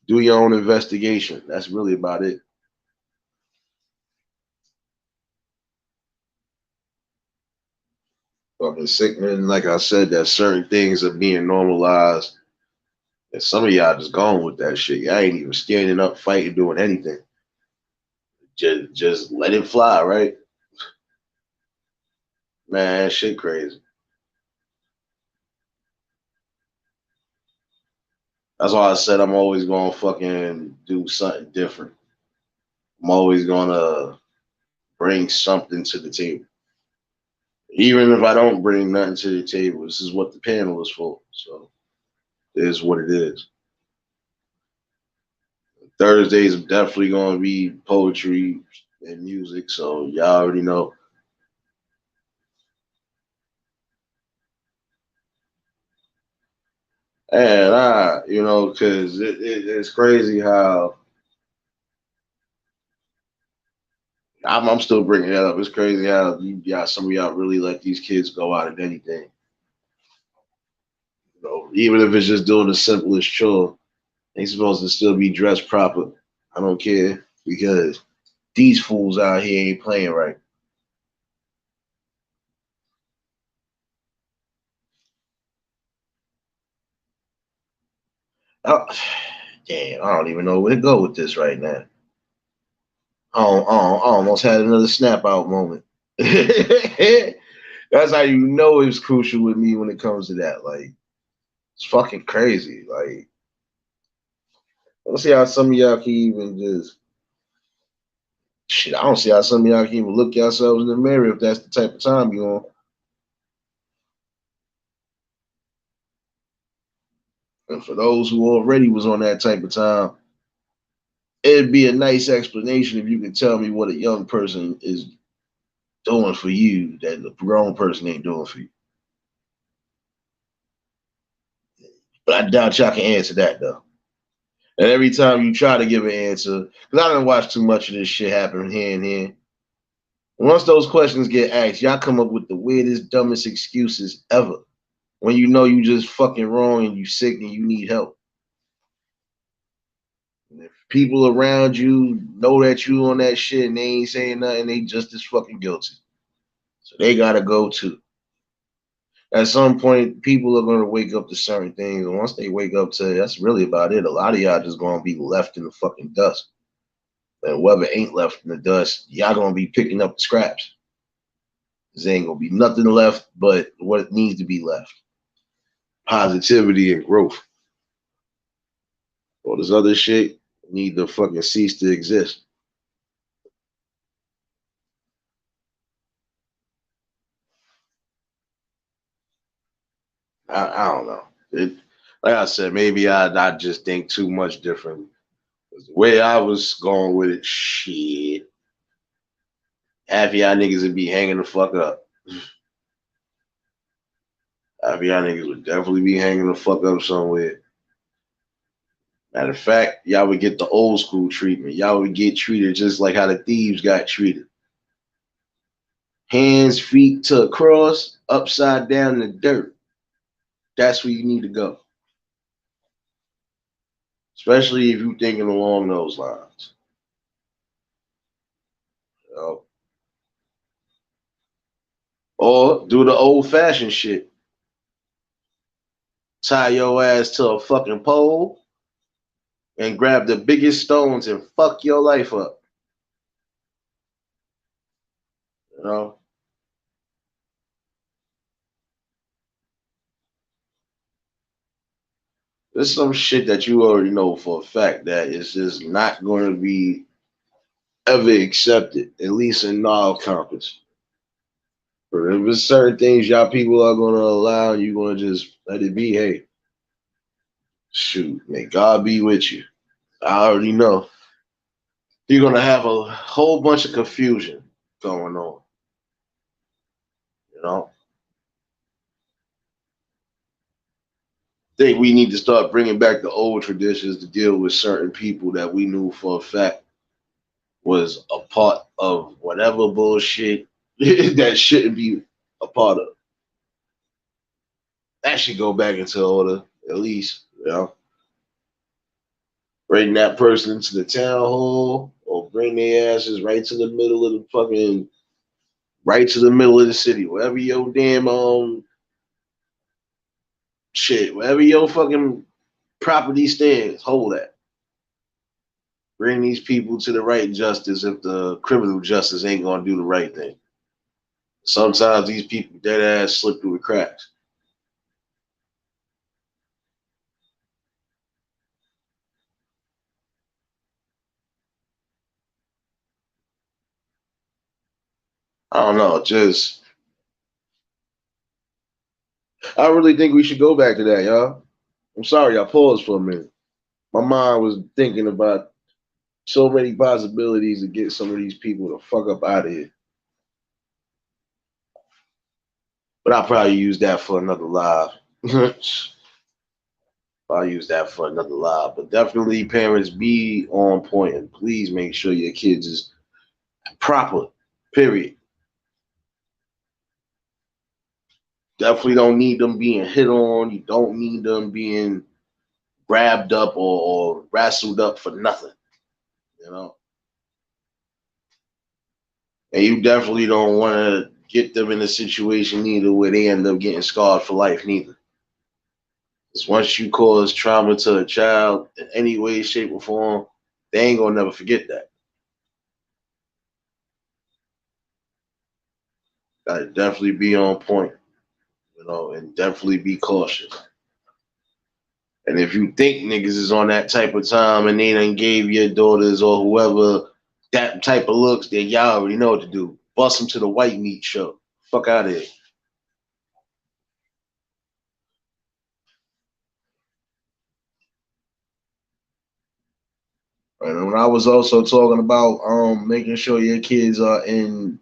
do your own investigation. That's really about it. Fucking sick, man. Like I said, that certain things are being normalized. And some of y'all just gone with that shit. Y'all ain't even standing up, fighting, doing anything. Just let it fly, right? Man, shit crazy. That's why I said I'm always gonna fucking do something different. I'm always gonna bring something to the table. Even if I don't bring nothing to the table, this is what the panel is for. So it is what it is. Thursdays are definitely gonna be poetry and music, so y'all already know. And because it's crazy how I'm still bringing that up. It's crazy how some of y'all really let these kids go out at anything. Even if it's just doing the simplest chore, they supposed to still be dressed proper. I don't care because these fools out here ain't playing right. Oh, damn, I don't even know where to go with this right now. I almost had another snap out moment. That's how you know it's crucial with me when it comes to that. Like, it's fucking crazy. Like, let's see how some of y'all can even just shit. I don't see how some of y'all can even look yourselves in the mirror if that's the type of time you're on. And for those who already was on that type of time, it'd be a nice explanation if you could tell me what a young person is doing for you that the grown person ain't doing for you. But I doubt y'all can answer that though. And every time you try to give an answer, because I didn't watch too much of this shit happen here and here. Once those questions get asked, y'all come up with the weirdest, dumbest excuses ever. When you know you just fucking wrong and you sick and you need help. And if people around you know that you on that shit and they ain't saying nothing, they just as fucking guilty. So they gotta go too. At some point, people are gonna wake up to certain things, and once they wake up to it, that's really about it. A lot of y'all just gonna be left in the fucking dust. And whoever ain't left in the dust, y'all gonna be picking up the scraps. There ain't gonna be nothing left but what needs to be left. Positivity and growth. All this other shit need to fucking cease to exist. I don't know. Like I said, maybe I just think too much differently. The way I was going with it, shit, half of y'all niggas would be hanging the fuck up. Half of y'all niggas would definitely be hanging the fuck up somewhere. Matter of fact, y'all would get the old school treatment. Y'all would get treated just like how the thieves got treated. Hands, feet to a cross, upside down in the dirt. That's where you need to go. Especially if you're thinking along those lines. You know? Or do the old fashioned shit. Tie your ass to a fucking pole and grab the biggest stones and fuck your life up. You know? There's some shit that you already know for a fact that is just not going to be ever accepted, at least in our compass. But if there's certain things y'all people are going to allow, you're going to just let it be. Hey, shoot, may God be with you. I already know. You're going to have a whole bunch of confusion going on. You know? I think we need to start bringing back the old traditions to deal with certain people that we knew for a fact was a part of whatever bullshit that shouldn't be a part of. That should go back into order, at least, you know. Bring that person into the town hall or bring their asses right to the middle of the fucking, right to the middle of the city, wherever your damn shit, wherever your fucking property stands, hold that. Bring these people to the right justice if the criminal justice ain't gonna do the right thing. Sometimes these people dead ass slip through the cracks. I don't know, just I really think we should go back to that, y'all. I'm sorry, I paused for a minute. My mind was thinking about so many possibilities to get some of these people to fuck up out of here. But I'll probably use that for another live. I'll use that for another live. But definitely, parents, be on point and please make sure your kids is proper. Period. Definitely don't need them being hit on. You don't need them being grabbed up or wrestled up for nothing. You know, and you definitely don't want to get them in a situation either where they end up getting scarred for life neither. Because once you cause trauma to a child in any way, shape, or form, they ain't gonna never forget that. Gotta definitely be on point, and definitely be cautious. And if you think niggas is on that type of time and they done gave your daughters or whoever that type of looks, then y'all already know what to do. Bust them to the white meat show. Fuck out of here. And when I was also talking about making sure your kids are in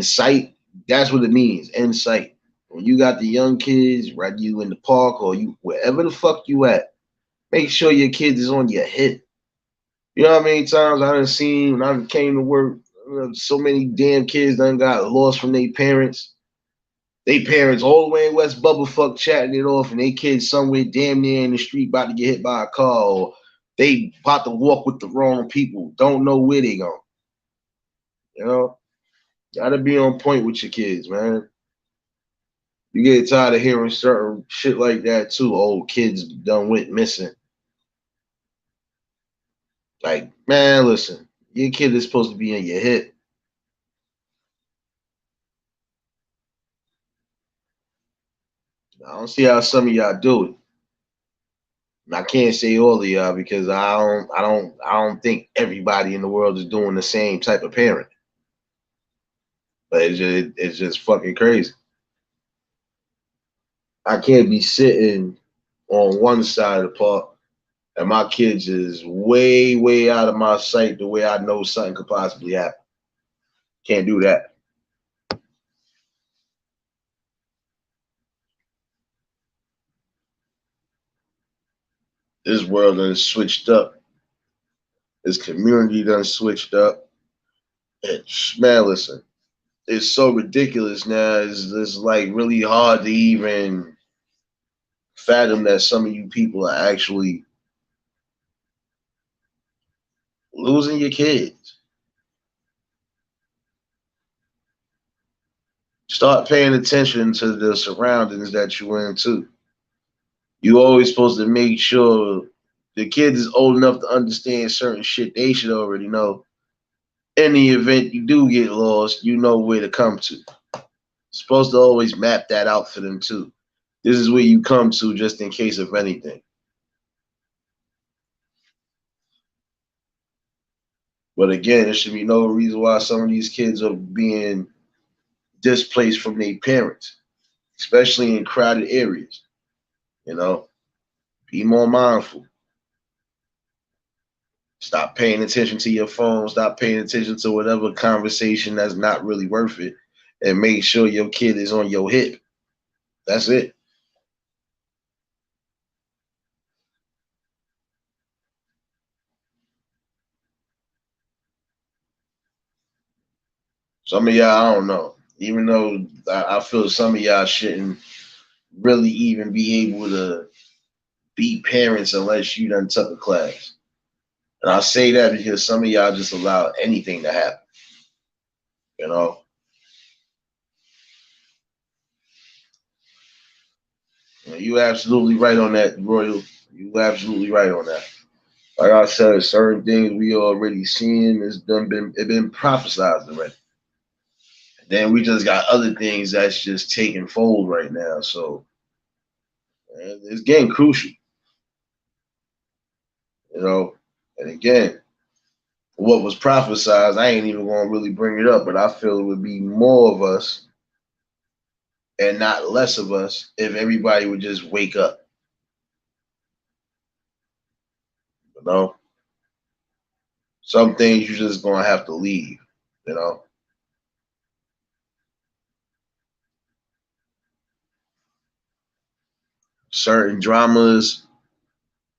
sight, that's what it means, in sight. When you got the young kids, right, you in the park or you wherever the fuck you at, make sure your kids is on your hip. You know how many times I done seen when I came to work, so many damn kids done got lost from their parents. They parents all the way in West Bubblefuck chatting it off, and they kids somewhere damn near in the street about to get hit by a car, or they about to walk with the wrong people, don't know where they going. You know, gotta be on point with your kids, man. You get tired of hearing certain shit like that too. Old kids done went missing. Like, man, listen, your kid is supposed to be in your hip. I don't see how some of y'all do it. And I can't say all of y'all because I don't think everybody in the world is doing the same type of parent. But it's just fucking crazy. I can't be sitting on one side of the park and my kids is way, way out of my sight the way I know something could possibly happen. Can't do that. This world done switched up. This community done switched up. And man, listen, it's so ridiculous now. It's like really hard to even fathom that some of you people are actually losing your kids. Start paying attention to the surroundings that you're in too. You always supposed to make sure the kid is old enough to understand certain shit they should already know. In the event you do get lost, you know where to come to. Supposed to always map that out for them too. This is where you come to just in case of anything. But again, there should be no reason why some of these kids are being displaced from their parents, especially in crowded areas. You know, be more mindful. Stop paying attention to your phone. Stop paying attention to whatever conversation that's not really worth it. And make sure your kid is on your hip. That's it. Some of y'all, I don't know. Even though I feel some of y'all shouldn't really even be able to be parents unless you done took a class. And I say that because some of y'all just allow anything to happen. You know, you absolutely right on that, Royal. You absolutely right on that. Like I said, certain things we already seen has been prophesized already. And then we just got other things that's just taking fold right now. So it's getting crucial, you know. And again, what was prophesized, I ain't even gonna really bring it up, but I feel it would be more of us and not less of us if everybody would just wake up. You know, some things you're just gonna have to leave. You know, certain dramas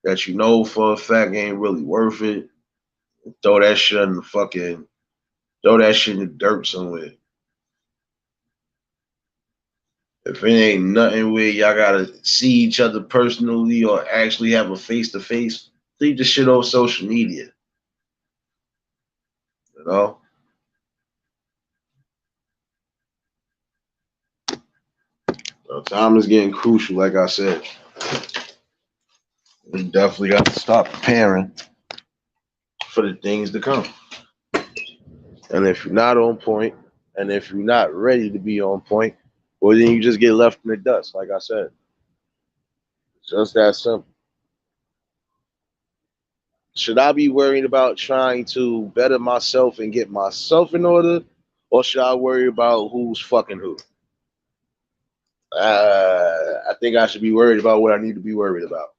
that you know for a fact ain't really worth it. Throw that shit in the fucking, throw that shit in the dirt somewhere. If it ain't nothing where y'all gotta see each other personally or actually have a face to face, leave the shit off social media. You know, so time is getting crucial. Like I said, we definitely got to stop preparing for the things to come. And if you're not on point And if you're not ready to be on point, well, then you just get left in the dust. Like I said, it's just that simple. Should I be worried about trying to better myself and get myself in order, or should I worry about who's fucking who? I think I should be worried about what I need to be worried about.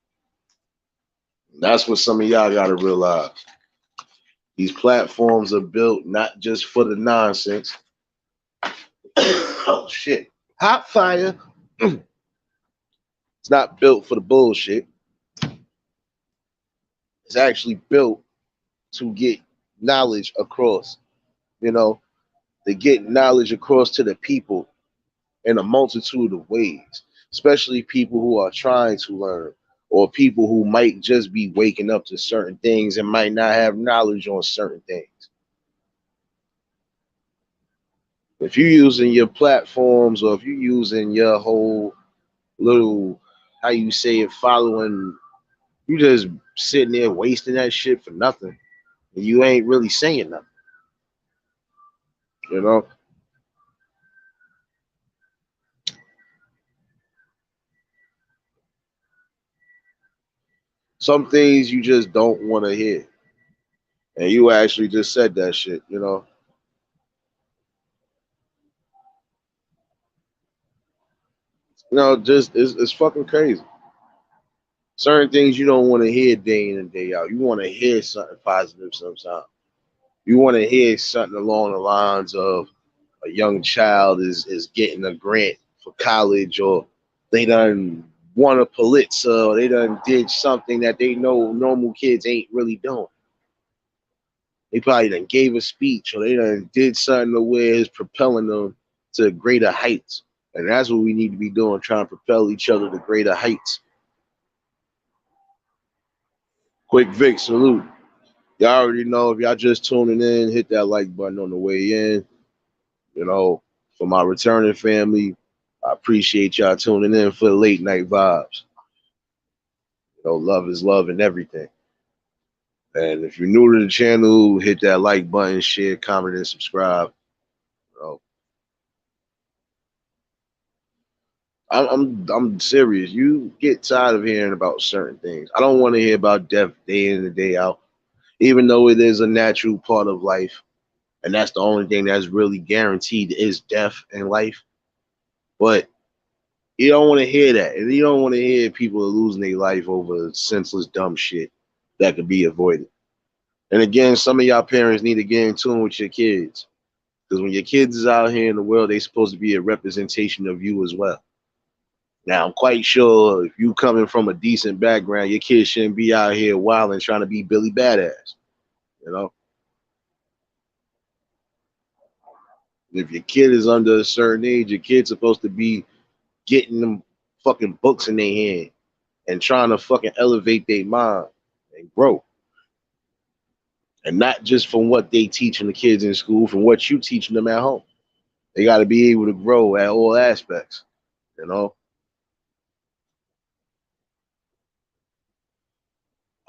That's what some of y'all got to realize. These platforms are built not just for the nonsense. Oh shit! Hot fire. It's not built for the bullshit. It's actually built to get knowledge across. You know, to get knowledge across to the people in a multitude of ways, especially people who are trying to learn or people who might just be waking up to certain things and might not have knowledge on certain things. If you're using your platforms or if you're using your whole little, how you say it, following, you just sitting there wasting that shit for nothing. And you ain't really saying nothing, you know? Some things you just don't want to hear. And you actually just said that shit, you know? You know, just it's fucking crazy. Certain things you don't want to hear day in and day out. You want to hear something positive sometimes. You want to hear something along the lines of a young child is getting a grant for college, or they done won a Pulitzer, or they done did something that they know normal kids ain't really doing. They probably done gave a speech, or they done did something to where it's propelling them to greater heights. And that's what we need to be doing, trying to propel each other to greater heights. Quick Vic, salute. Y'all already know, if y'all just tuning in, hit that like button on the way in. You know, for my returning family, I appreciate y'all tuning in for the late night vibes. You know, love is love and everything. And if you're new to the channel, hit that like button, share, comment, and subscribe. You know, I'm serious. You get tired of hearing about certain things. I don't want to hear about death day in and day out, even though it is a natural part of life, and that's the only thing that's really guaranteed is death in life. But you don't want to hear that, and you don't want to hear people losing their life over senseless dumb shit that could be avoided. And again, some of y'all parents need to get in tune with your kids, because when your kids is out here in the world, they're supposed to be a representation of you as well. Now, I'm quite sure if you coming from a decent background, your kids shouldn't be out here wild and trying to be Billy Badass. You know, if your kid is under a certain age, your kid's supposed to be getting them fucking books in their hand and trying to fucking elevate their mind and grow. And not just from what they teaching the kids in school, from what you teaching them at home. They got to be able to grow at all aspects, you know.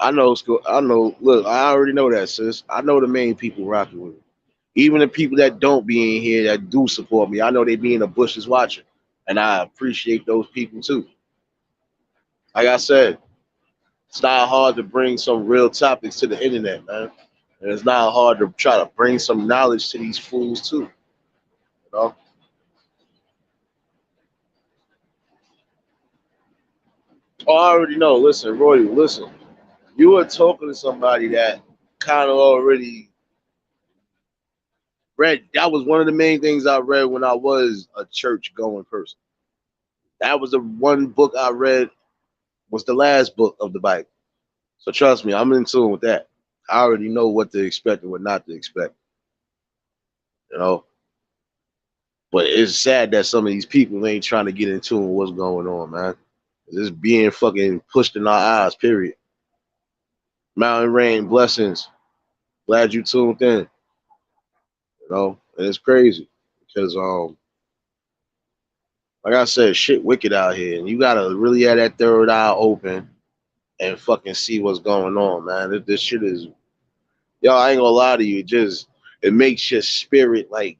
I know, I know. Look, I already know that, sis. I know the main people rocking with me. Even the people that don't be in here that do support me, I know they be in the bushes watching, and I appreciate those people too. Like I said, it's not hard to bring some real topics to the internet, man, and it's not hard to try to bring some knowledge to these fools too. You know, oh, I already know. Listen, Roy, listen. You were talking to somebody that kind of already read. That was one of the main things I read when I was a church going person. That was the one book I read, was the last book of the Bible. So trust me, I'm in tune with that. I already know what to expect and what not to expect. You know, but it's sad that some of these people ain't trying to get in tune with what's going on, man. It's being fucking pushed in our eyes. Period. Mountain rain, blessings. Glad you tuned in. You know, and it's crazy because like I said, shit wicked out here, and you gotta really have that third eye open and fucking see what's going on, man. This shit is, yo, I ain't gonna lie to you, it makes your spirit like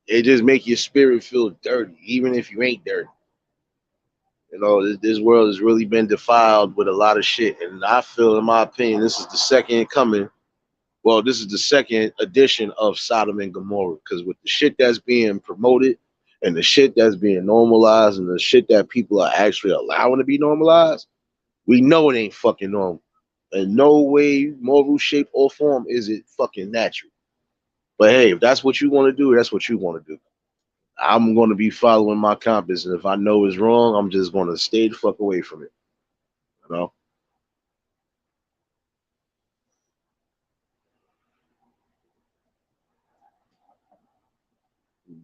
it just make your spirit feel dirty, even if you ain't dirty. You know, this world has really been defiled with a lot of shit, and I feel, in my opinion, this is the second coming. Well, this is the second edition of Sodom and Gomorrah, because with the shit that's being promoted and the shit that's being normalized and the shit that people are actually allowing to be normalized, we know it ain't fucking normal. In no way, moral, shape, or form is it fucking natural. But hey, if that's what you want to do, that's what you want to do. I'm going to be following my compass, and if I know it's wrong, I'm just going to stay the fuck away from it. You know.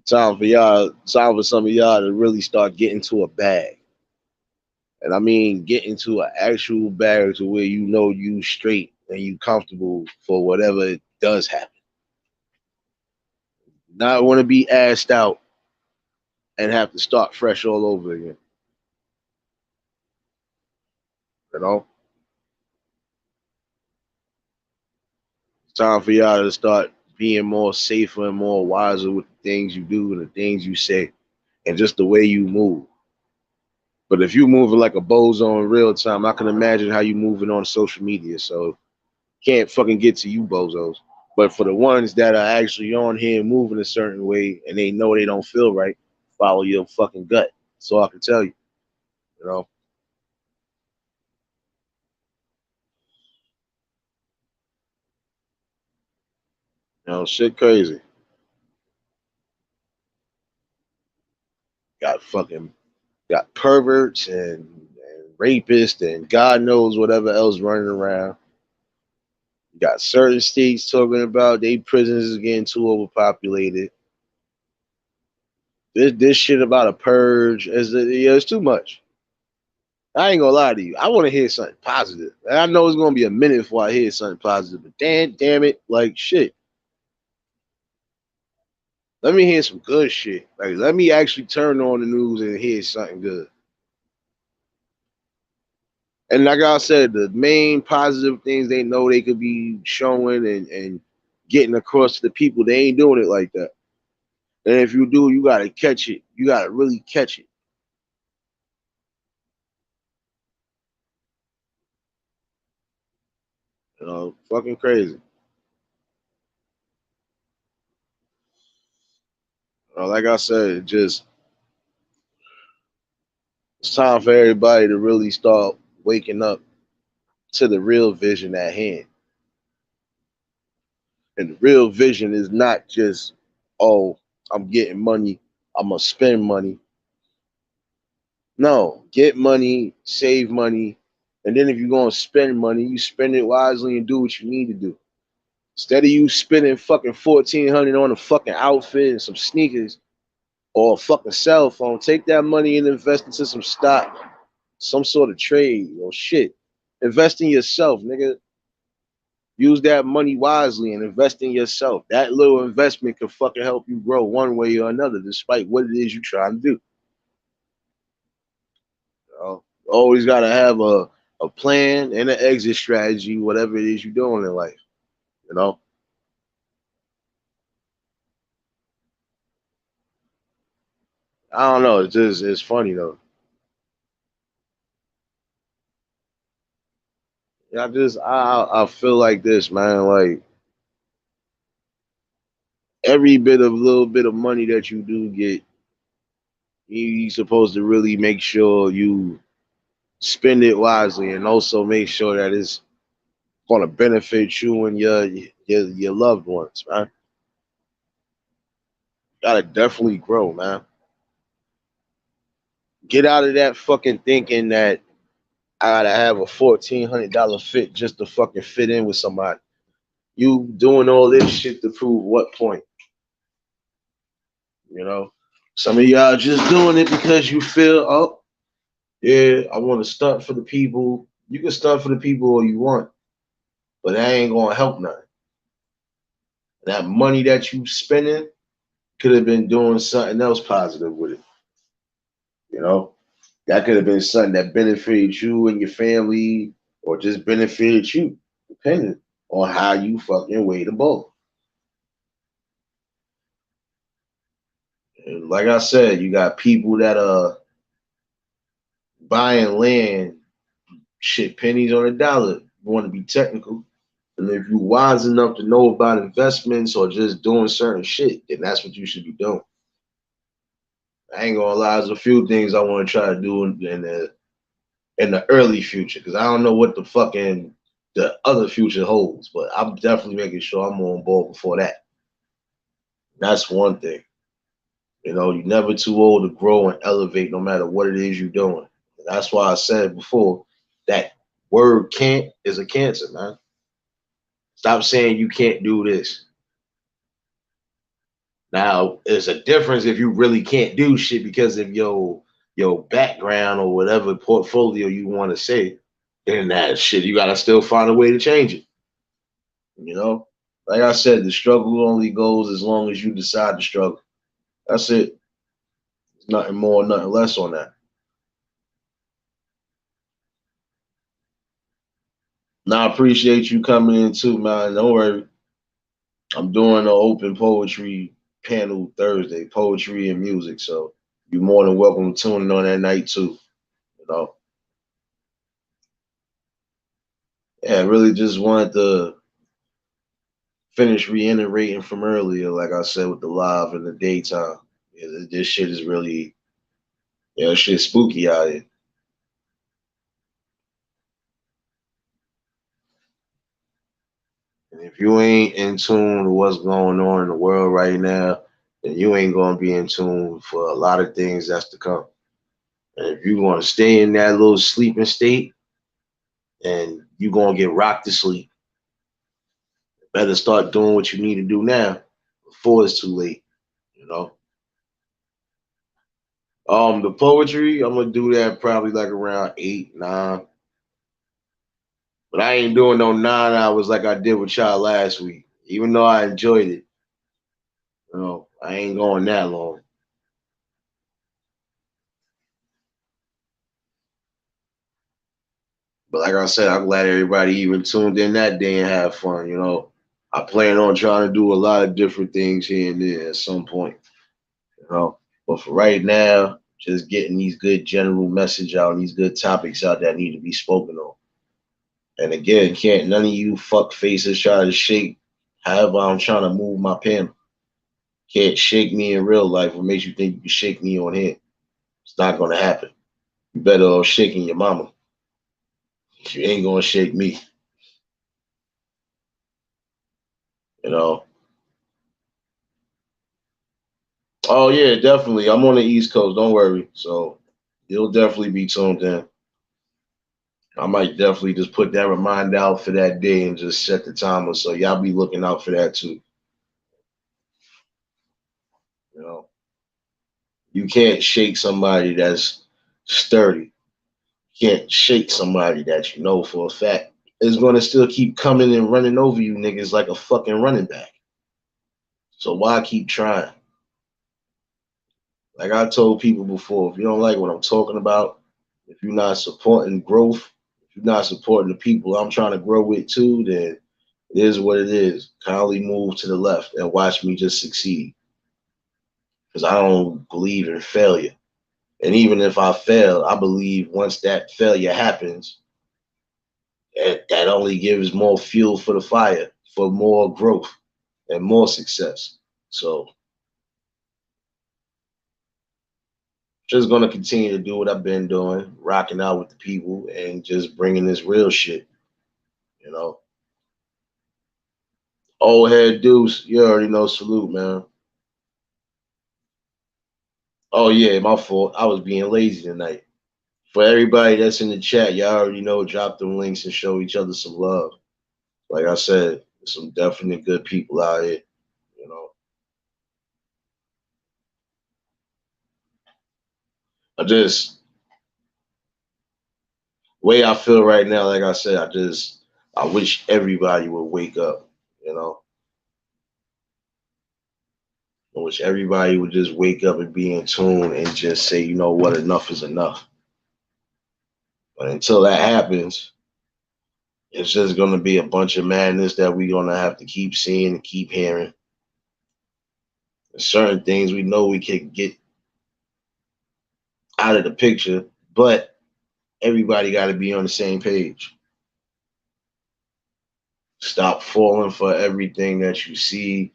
Time for some of y'all to really start getting to a bag. And I mean get into an actual bag to where you know you straight and you comfortable for whatever it does happen. Not want to be asked out and have to start fresh all over again. You know? It's time for y'all to start being more safer and more wiser with the things you do and the things you say and just the way you move. But if you moving like a bozo in real time, I can imagine how you moving on social media. So can't fucking get to you bozos. But for the ones that are actually on here moving a certain way and they know they don't feel right, follow your fucking gut. That's all I can tell you. You know, shit crazy. Got fucking got perverts and rapists and God knows whatever else running around. You got certain states talking about they prisons is getting too overpopulated. This shit about a purge it's too much. I ain't gonna lie to you. I want to hear something positive. And I know it's gonna be a minute before I hear something positive, but damn it, like shit. Let me hear some good shit. Like let me actually turn on the news and hear something good. And like I said, the main positive things they know they could be showing and getting across to the people, they ain't doing it like that. And if you do, you gotta catch it. You gotta really catch it. Fucking crazy. Like I said, it's time for everybody to really start waking up to the real vision at hand. And the real vision is not just, oh, I'm getting money, I'm gonna spend money. No, get money, save money, and then if you're gonna spend money, you spend it wisely and do what you need to do. Instead of you spending fucking 1,400 on a fucking outfit and some sneakers or a fucking cell phone, take that money and invest into some stock, some sort of trade or shit. Invest in yourself, nigga. Use that money wisely and invest in yourself. That little investment can fucking help you grow one way or another, despite what it is you're trying to do. Always got to have a plan and an exit strategy, whatever it is you're doing in life. You know, I don't know. It's funny though. I feel like this, man. Like every bit of little bit of money that you do get, you supposed to really make sure you spend it wisely and also make sure that it's going to benefit you and your loved ones, man. Gotta definitely grow, man. Get out of that fucking thinking that I gotta have a $1,400 fit just to fucking fit in with somebody. You doing all this shit to prove what point? You know, some of y'all just doing it because you feel, oh, yeah, I want to stunt for the people. You can stunt for the people all you want, but that ain't gonna help nothing. That money that you spending could have been doing something else positive with it. You know, that could have been something that benefited you and your family, or just benefited you, depending on how you fucking weigh the bowl. like I said, you got people that are buying land, shit, pennies on a dollar. You want to be technical. And if you're wise enough to know about investments or just doing certain shit, then that's what you should be doing. I ain't gonna lie, there's a few things I want to try to do in the early future because I don't know what the other future holds, but I'm definitely making sure I'm on board before that. That's one thing. You know, you're never too old to grow and elevate no matter what it is you're doing. And that's why I said before that word can't is a cancer, man. Stop saying you can't do this. Now, there's a difference if you really can't do shit because of your background or whatever portfolio you want to say. Then that shit, you gotta still find a way to change it. You know, like I said, the struggle only goes as long as you decide to struggle. That's it. There's nothing more, nothing less on that. Now, I appreciate you coming in too, man. Don't worry. I'm doing an open poetry panel Thursday, poetry and music. So you're more than welcome to tune in on that night too. You know, yeah, I really just wanted to finish reiterating from earlier, like I said, with the live in the daytime. Yeah, this shit is really, shit spooky out here. And if you ain't in tune to what's going on in the world right now, then you ain't gonna be in tune for a lot of things that's to come. And if you want to stay in that little sleeping state and you gonna get rocked to sleep, better start doing what you need to do now before it's too late, you know. The poetry, I'm gonna do that probably like around 8, 9. But I ain't doing no 9 hours like I did with y'all last week. Even though I enjoyed it, I ain't going that long. But like I said, I'm glad everybody even tuned in that day and had fun, I plan on trying to do a lot of different things here and there at some point, you know. But for right now, just getting these good general message out and these good topics out that need to be spoken on. And again, can't none of you fuck faces try to shake however I'm trying to move my pen. Can't shake me in real life. What makes you think you can shake me on here? It's not gonna happen. You better off shaking your mama. You ain't gonna shake me. You know. Oh yeah, definitely. I'm on the East Coast. Don't worry. So you'll definitely be tuned in. I might definitely just put that reminder out for that day and just set the timer. So y'all be looking out for that too. You know, you can't shake somebody that's sturdy. You can't shake somebody that you know for a fact is going to still keep coming and running over you niggas like a fucking running back. So why keep trying? Like I told people before, if you don't like what I'm talking about, if you're not supporting growth, if you're not supporting the people I'm trying to grow with too, then it is what it is. Kindly move to the left and watch me just succeed. Because I don't believe in failure. And even if I fail, I believe once that failure happens, that only gives more fuel for the fire, for more growth and more success. So just gonna continue to do what I've been doing, rocking out with the people and just bringing this real shit, you know. Old head Deuce, you already know, salute, man. Oh yeah, my fault. I was being lazy tonight. For everybody that's in the chat, y'all already know, drop them links and show each other some love. Like I said, there's some definite good people out here, you know. I just way I feel right now, like I said, I wish everybody would wake up, you know. I wish everybody would just wake up and be in tune and just say, you know what, enough is enough. But until that happens, it's just gonna be a bunch of madness that we're gonna have to keep seeing and keep hearing. Certain things we know we can get out of the picture, but everybody got to be on the same page. Stop falling for everything that you see.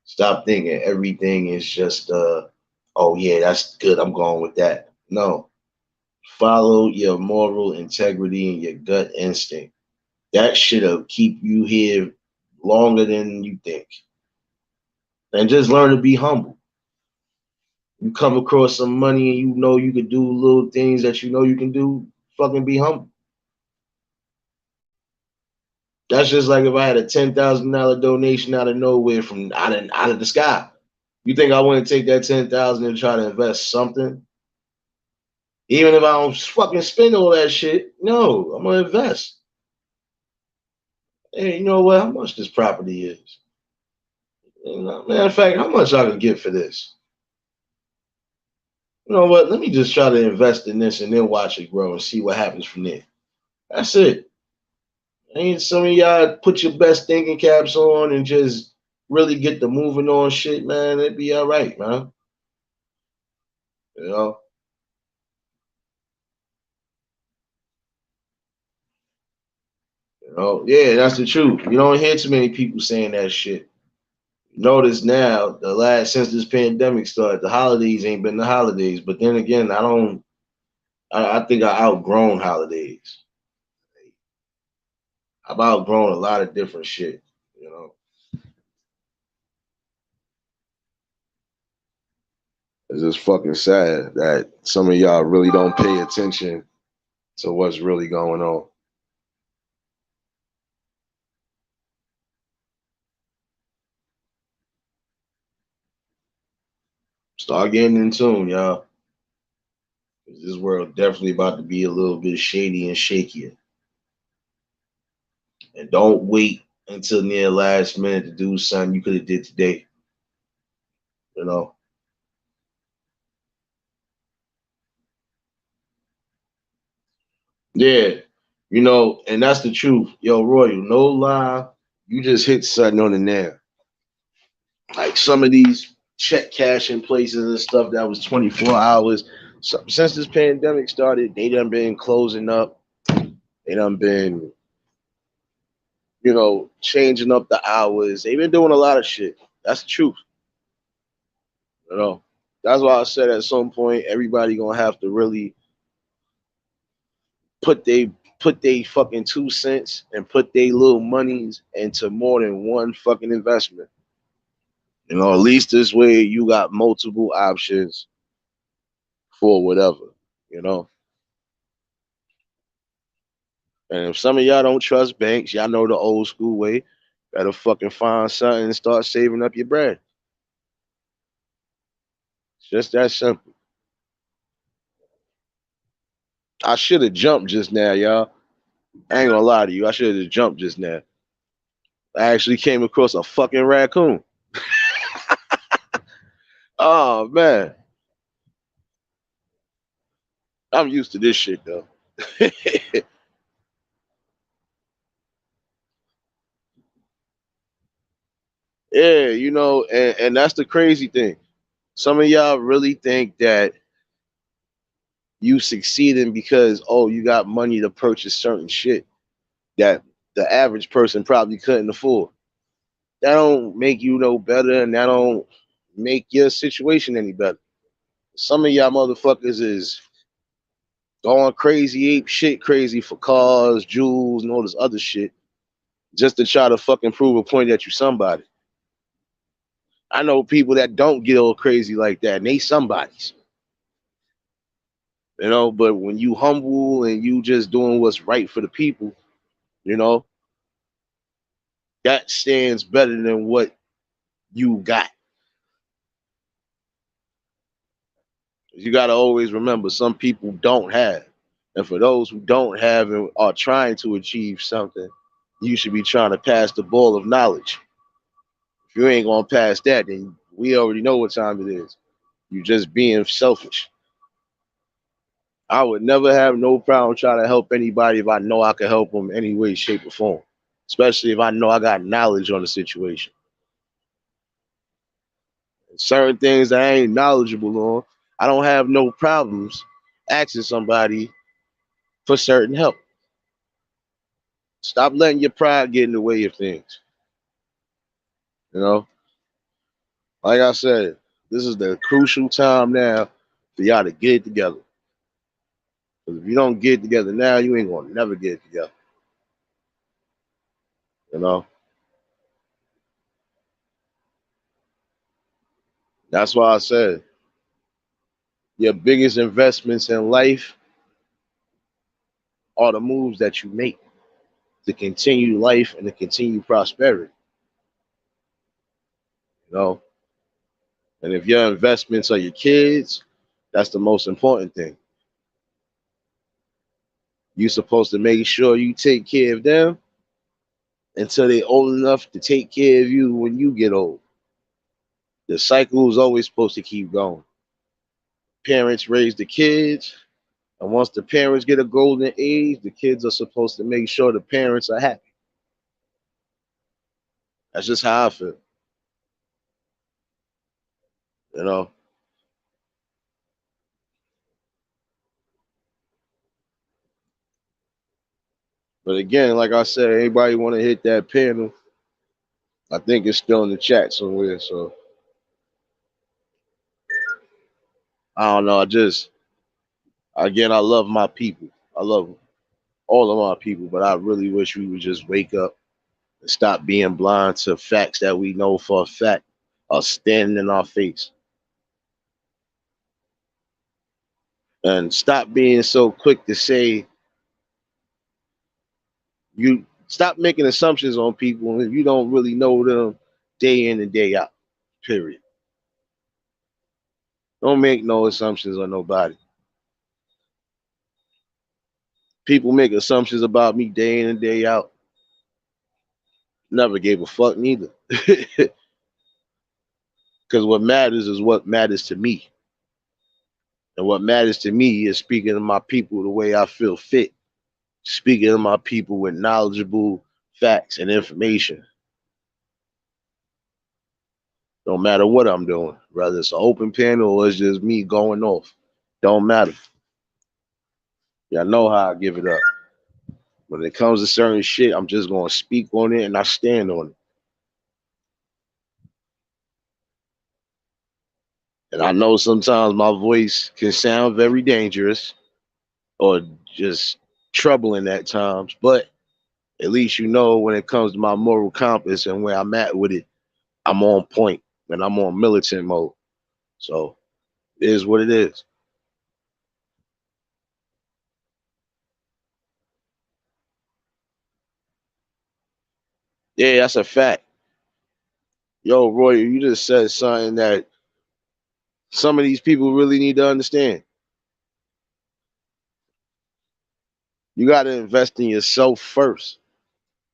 Stop thinking everything is just, oh yeah, that's good. I'm going with that. No, follow your moral integrity and your gut instinct. That shit'll keep you here longer than you think. And just learn to be humble. You come across some money and you know you can do little things that you know you can do, fucking be humble. That's just like if I had a $10,000 donation out of nowhere from out of the sky. You think I want to take that 10,000 and try to invest something? Even if I don't fucking spend all that shit, no, I'm gonna invest. Hey, you know what? How much this property is? Matter of fact, how much I can get for this? You know what? Let me just try to invest in this and then watch it grow and see what happens from there. That's it. Ain't some of y'all put your best thinking caps on and just really get the moving on shit, man. It'd be all right, man. You know? Yeah, that's the truth. You don't hear too many people saying that shit. Notice now, since this pandemic started, the holidays ain't been the holidays. But then again, I think I outgrown holidays. I've outgrown a lot of different shit, you know. It's just fucking sad that some of y'all really don't pay attention to what's really going on. Start getting in tune, y'all. This world definitely about to be a little bit shady and shakier. And don't wait until near last minute to do something you could have did today. You know. Yeah, and that's the truth. Yo, Royal, no lie, you just hit something on the nail. Like some of these check cashing places and stuff that was 24 hours. So, since this pandemic started, they done been closing up. They done been, changing up the hours. They've been doing a lot of shit. That's the truth. You know. That's why I said at some point everybody gonna have to really put they put they fucking 2 cents and put they little monies into more than one fucking investment. At least this way you got multiple options for whatever, you know. And if some of y'all don't trust banks, y'all know the old school way. Better fucking find something and start saving up your bread. It's just that simple. I should have jumped just now, y'all. I ain't gonna lie to you. I should have jumped just now. I actually came across a fucking raccoon. Oh man. I'm used to this shit though. Yeah, and that's the crazy thing. Some of y'all really think that you succeeding because you got money to purchase certain shit that the average person probably couldn't afford. That don't make you no better, and that don't make your situation any better. Some of y'all motherfuckers is going crazy, ape shit crazy for cars, jewels, and all this other shit, just to try to fucking prove a point that you somebody. I know people that don't get all crazy like that, and they somebodies. But when you humble and you just doing what's right for the people, you know, that stands better than what you got. You got to always remember some people don't have. And for those who don't have and are trying to achieve something, you should be trying to pass the ball of knowledge. If you ain't going to pass that, then we already know what time it is. You just being selfish. I would never have no problem trying to help anybody if I know I can help them any way, shape, or form. Especially if I know I got knowledge on the situation. Certain things that I ain't knowledgeable on, I don't have no problems asking somebody for certain help. Stop letting your pride get in the way of things. You know, like I said, this is the crucial time now for y'all to get it together. Because if you don't get it together now, you ain't gonna never get it together. You know, that's why I said your biggest investments in life are the moves that you make to continue life and to continue prosperity. You know, and if your investments are your kids, that's the most important thing. You're supposed to make sure you take care of them until they're old enough to take care of you when you get old. The cycle is always supposed to keep going. Parents raise the kids, and once the parents get a golden age, the kids are supposed to make sure the parents are happy. That's just how I feel. You know. But again, like I said, anybody want to hit that panel, I think it's still in the chat somewhere. So I don't know. Again, I love my people. I love all of my people, but I really wish we would just wake up and stop being blind to facts that we know for a fact are standing in our face. And stop being so quick to say you stop making assumptions on people if you don't really know them day in and day out. Period. Don't make no assumptions on nobody. People make assumptions about me day in and day out. Never gave a fuck neither. Because what matters is what matters to me. And what matters to me is speaking to my people the way I feel fit. Speaking to my people with knowledgeable facts and information. Don't matter what I'm doing, whether it's an open panel or it's just me going off. Don't matter. Y'all know how I give it up. When it comes to certain shit, I'm just gonna speak on it and I stand on it. And I know sometimes my voice can sound very dangerous or just troubling at times, but at least you know when it comes to my moral compass and where I'm at with it, I'm on point and I'm on militant mode. So it is what it is. Yeah, that's a fact. Yo, Roy, you just said something that some of these people really need to understand. You got to invest in yourself first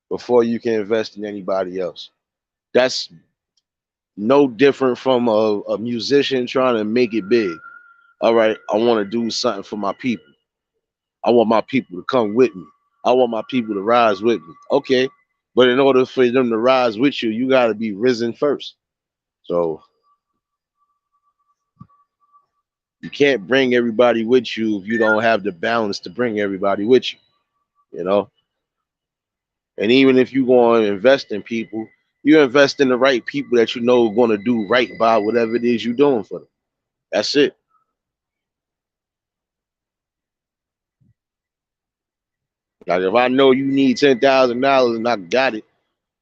before you can invest in anybody else. That's no different from a musician trying to make it big. All right, I want to do something for my people. I want my people to come with me. I want my people to rise with me. Okay, but in order for them to rise with you, you got to be risen first. So you can't bring everybody with you if you don't have the balance to bring everybody with you. You know, and even if you go and invest in people, you invest in the right people that you know are going to do right by whatever it is you're doing for them. That's it. Like if I know you need $10,000 and I got it,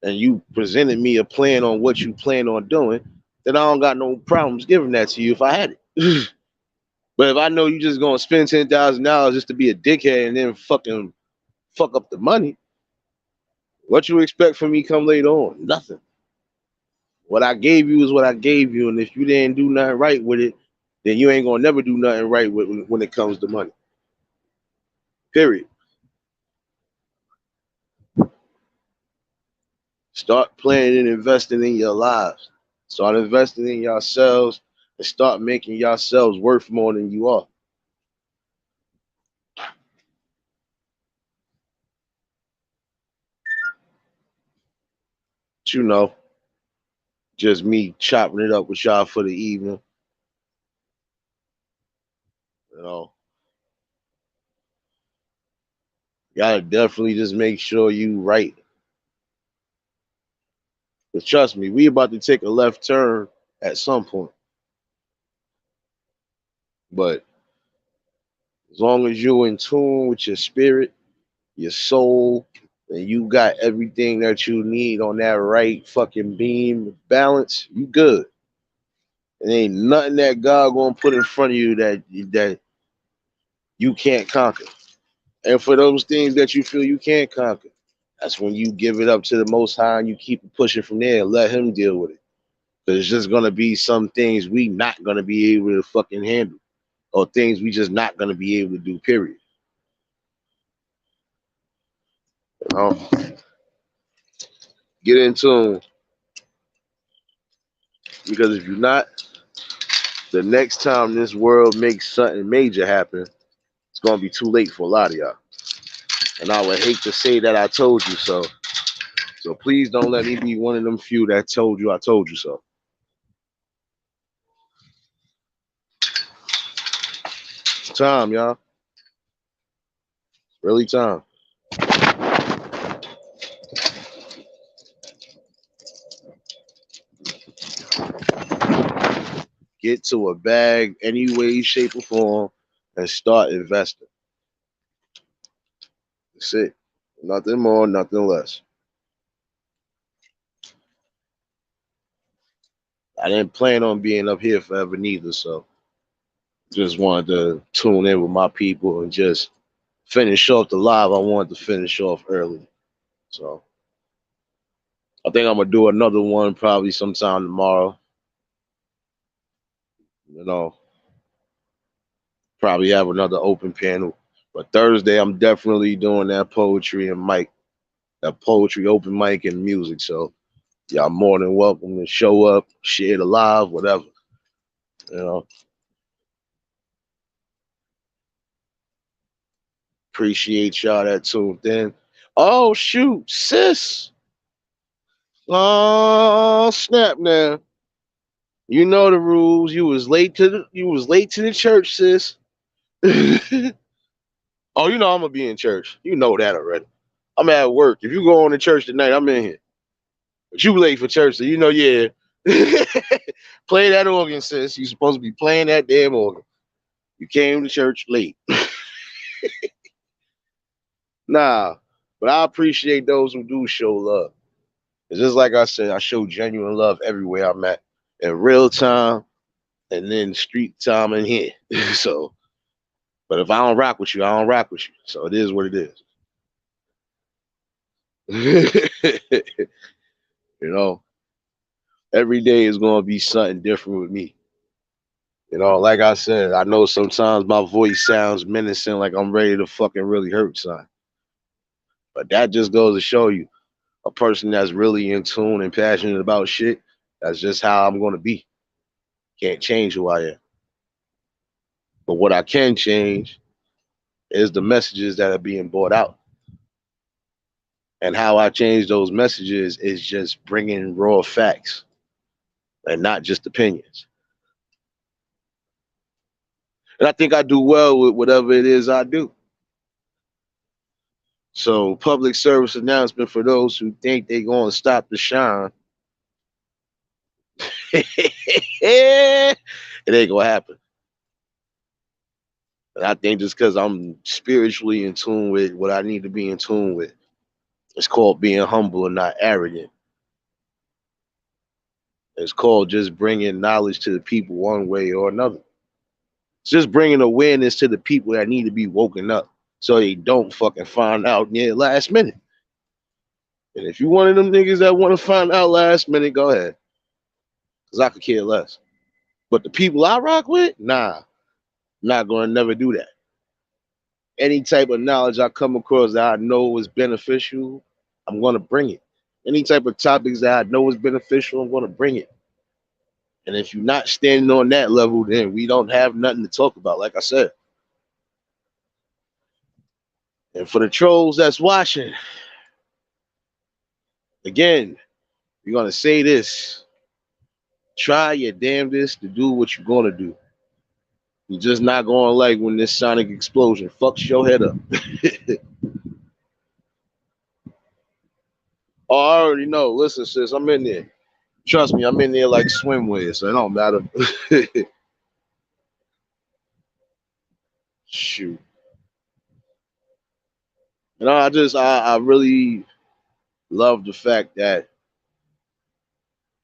and you presented me a plan on what you plan on doing, then I don't got no problems giving that to you if I had it. But if I know you just gonna spend $10,000 just to be a dickhead and then fucking fuck up the money, what you expect from me come later on? Nothing. What I gave you is what I gave you, and if you didn't do nothing right with it, then you ain't gonna never do nothing right with when it comes to money. Period. Start planning and investing in your lives. Start investing in yourselves and start making yourselves worth more than you are. But you know, just me chopping it up with y'all for the evening. You know, gotta definitely just make sure you right. But trust me, we about to take a left turn at some point. But as long as you're in tune with your spirit, your soul, and you got everything that you need on that right fucking beam balance, you good. It ain't nothing that God gonna put in front of you that you can't conquer. And for those things that you feel you can't conquer, that's when you give it up to the Most High and you keep pushing from there and let Him deal with it. Because it's just gonna be some things we not gonna be able to fucking handle, or things we just not gonna be able to do. Period. You know? Get in tune, because if you're not, the next time this world makes something major happen, it's gonna be too late for a lot of y'all. And I would hate to say that I told you so. So please don't let me be one of them few that told you I told you so. It's time, y'all. Really time. Get to a bag any way, shape, or form and start investing. That's it. Nothing more, nothing less. I didn't plan on being up here forever neither, so just wanted to tune in with my people and just finish off the live I wanted to finish off early. So I think I'm gonna do another one probably sometime tomorrow. You know, probably have another open panel. But Thursday I'm definitely doing that poetry and mic, that poetry open mic and music. So y'all more than welcome to show up, share the live, whatever. You know. Appreciate y'all that tuned in. Oh shoot, sis. Oh snap now. You know the rules. You was late to the church, sis. Oh, you know I'm gonna be in church. You know that already. I'm at work. If you go on to church tonight, I'm in here. But you late for church, so you know, yeah. Play that organ, sis. You supposed to be playing that damn organ. You came to church late. Nah, but I appreciate those who do show love. It's just like I said, I show genuine love everywhere I'm at, in real time, and then street time in here. So, but if I don't rock with you, I don't rock with you. So it is what it is. You know, every day is gonna be something different with me. You know, like I said, I know sometimes my voice sounds menacing, like I'm ready to fucking really hurt son. But that just goes to show you, a person that's really in tune and passionate about shit, that's just how I'm gonna be. Can't change who I am. But what I can change is the messages that are being brought out. And how I change those messages is just bringing raw facts and not just opinions. And I think I do well with whatever it is I do. So, public service announcement for those who think they're going to stop the shine. It ain't going to happen. And I think just because I'm spiritually in tune with what I need to be in tune with, it's called being humble and not arrogant. It's called just bringing knowledge to the people one way or another. It's just bringing awareness to the people that need to be woken up so they don't fucking find out near last minute. And if you one of them niggas that want to find out last minute, go ahead. Because I could care less. But the people I rock with, nah, not going to never do that. Any type of knowledge I come across that I know is beneficial, I'm going to bring it. Any type of topics that I know is beneficial, I'm going to bring it. And if you're not standing on that level, then we don't have nothing to talk about, like I said. And for the trolls that's watching, again, we're going to say this. try your damnedest to do what you're gonna do. You're just not gonna like when this sonic explosion fucks your head up. Oh, I already know. Listen, sis, I'm in there. Trust me, I'm in there like swimwear, so it don't matter. Shoot. I really love the fact that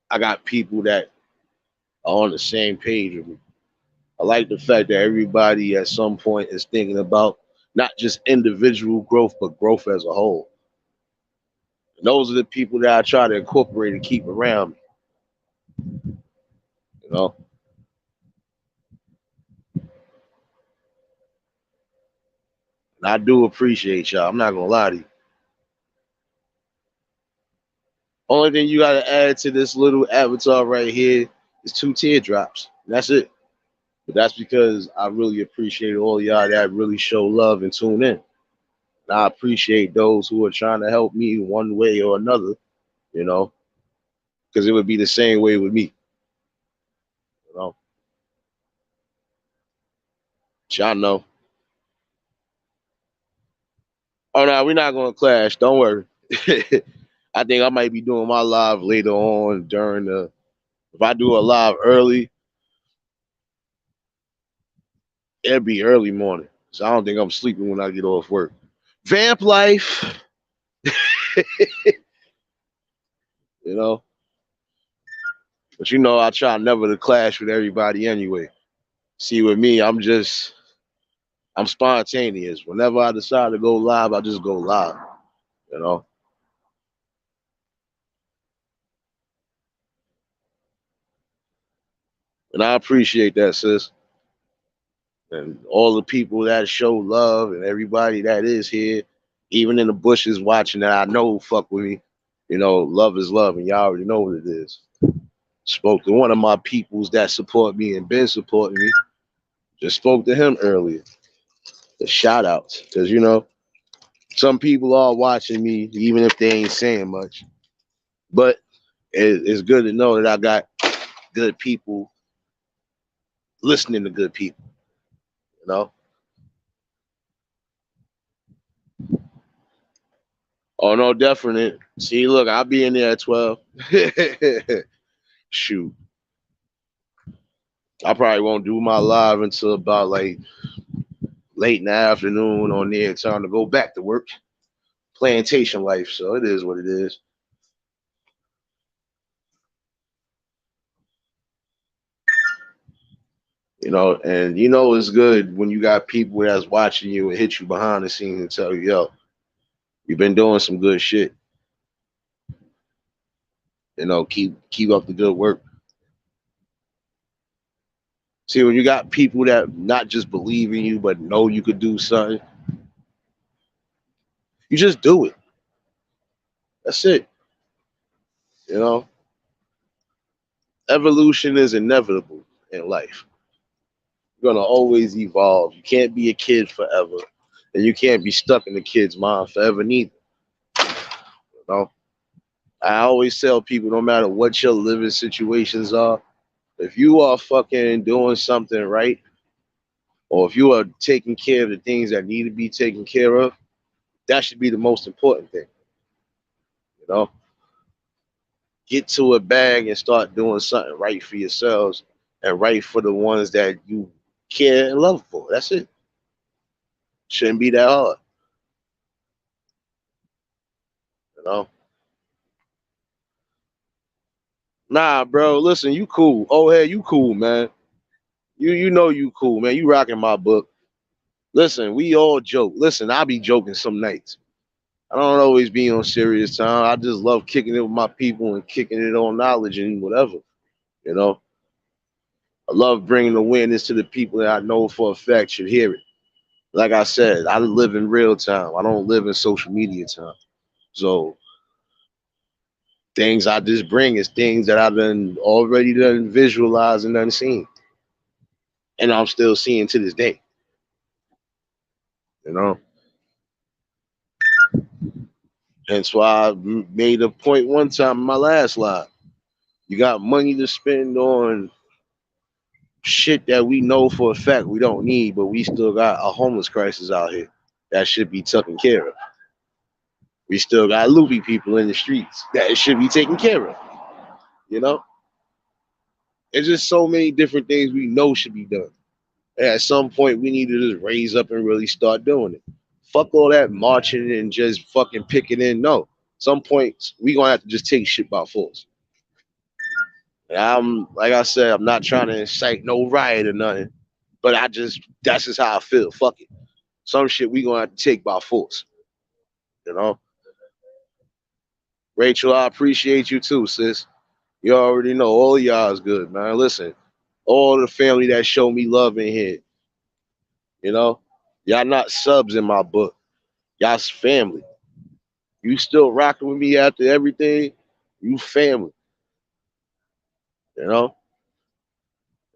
I got people that are on the same page with me. I like the fact that everybody at some point is thinking about not just individual growth, but growth as a whole. And those are the people that I try to incorporate and keep around me, you know. And I do appreciate y'all. I'm not gonna lie to you. Only thing you gotta add to this little avatar right here is 2 teardrops. And that's it. But that's because I really appreciate all y'all that really show love and tune in. And I appreciate those who are trying to help me one way or another, you know, because it would be the same way with me, you know. Y'all know. Oh no, we're not gonna clash. Don't worry. I think I might be doing my live later on during the. If I do a live early, it'll be early morning. So I don't think I'm sleeping when I get off work. Vamp life, you know. But you know, I try never to clash with everybody anyway. See, with me, I'm spontaneous. Whenever I decide to go live, I just go live, you know. And I appreciate that, sis. And all the people that show love and everybody that is here, even in the bushes watching that I know fuck with me. You know, love is love, and y'all already know what it is. Spoke to one of my peoples that support me and been supporting me. Just spoke to him earlier. The shout outs. Because, you know, some people are watching me, even if they ain't saying much. But it's good to know that I got good people listening to good people, you know? Oh, no, definite. See, look, I'll be in there at 12. Shoot. I probably won't do my live until about like late in the afternoon on there, time to go back to work. Plantation life, so it is what it is. You know, and you know it's good when you got people that's watching you and hit you behind the scenes and tell you, yo, you've been doing some good shit. You know, keep up the good work. See, when you got people that not just believe in you, but know you could do something, you just do it. That's it. You know, evolution is inevitable in life. You're gonna always evolve. You can't be a kid forever, and you can't be stuck in the kid's mind forever neither. You know, I always tell people, no matter what your living situations are, if you are fucking doing something right, or if you are taking care of the things that need to be taken care of, that should be the most important thing. You know, get to a bag and start doing something right for yourselves and right for the ones that you care and love for. That's it. Shouldn't be that hard. You know. Nah, bro. Listen, you cool. Oh, hey, you cool, man. You know you cool, man. You rocking my book. Listen, we all joke. Listen, I be joking some nights. I don't always be on serious time. I just love kicking it with my people and kicking it on knowledge and whatever. You know, I love bringing awareness to the people that I know for a fact should hear it. Like I said, I live in real time. I don't live in social media time. So things I just bring is things that I've done already done visualized and done seen, and I'm still seeing to this day. You know, hence why I made a point one time in my last live. You got money to spend on shit that we know for a fact we don't need, but we still got a homeless crisis out here that should be taken care of. We still got loopy people in the streets that it should be taken care of. You know, it's just so many different things we know should be done. And at some point, we need to just raise up and really start doing it. Fuck all that marching and just fucking picking in. No, some points we gonna have to just take shit by force. And I'm like I said, I'm not trying to incite no riot or nothing, but that's just how I feel. Fuck it. Some shit we gonna have to take by force. You know, Rachel, I appreciate you too, sis. You already know all of y'all is good, man. Listen, all the family that show me love in here, you know, y'all not subs in my book. Y'all's family. You still rocking with me after everything, you family, you know.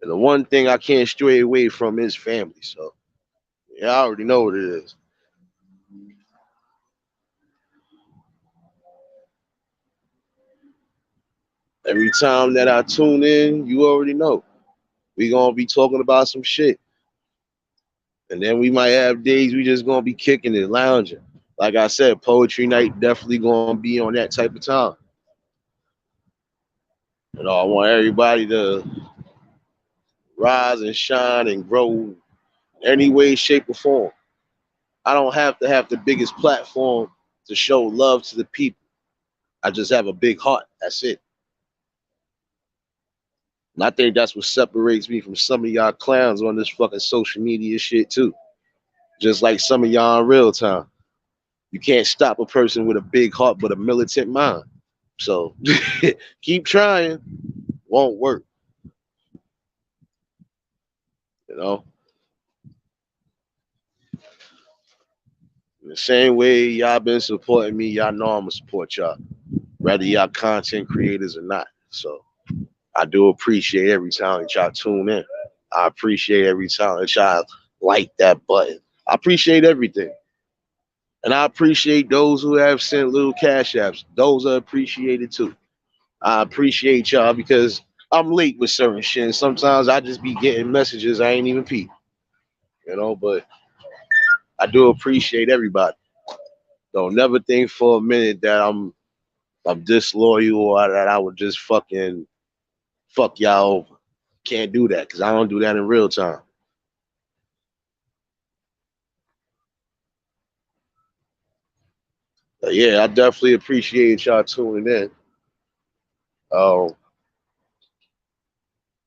And the one thing I can't stray away from is family. So yeah, I already know what it is. Every time that I tune in, you already know we gonna be talking about some shit. And then we might have days we just gonna be kicking it, lounging. Like I said, poetry night definitely gonna be on that type of time. You know, I want everybody to rise and shine and grow any way, shape, or form. I don't have to have the biggest platform to show love to the people. I just have a big heart. That's it. And I think that's what separates me from some of y'all clowns on this fucking social media shit too. Just like some of y'all in real time. You can't stop a person with a big heart but a militant mind. So keep trying. Won't work. You know? In the same way y'all been supporting me, y'all know I'm gonna support y'all. Whether y'all content creators or not. So I do appreciate every time that y'all tune in. I appreciate every time that y'all like that button. I appreciate everything. And I appreciate those who have sent little cash apps. Those are appreciated too. I appreciate y'all because I'm late with certain shit. And sometimes I just be getting messages I ain't even peep. You know, but I do appreciate everybody. Don't never think for a minute that I'm disloyal or that I would just fucking fuck y'all over. Can't do that because I don't do that in real time. But yeah, I definitely appreciate y'all tuning in. Um,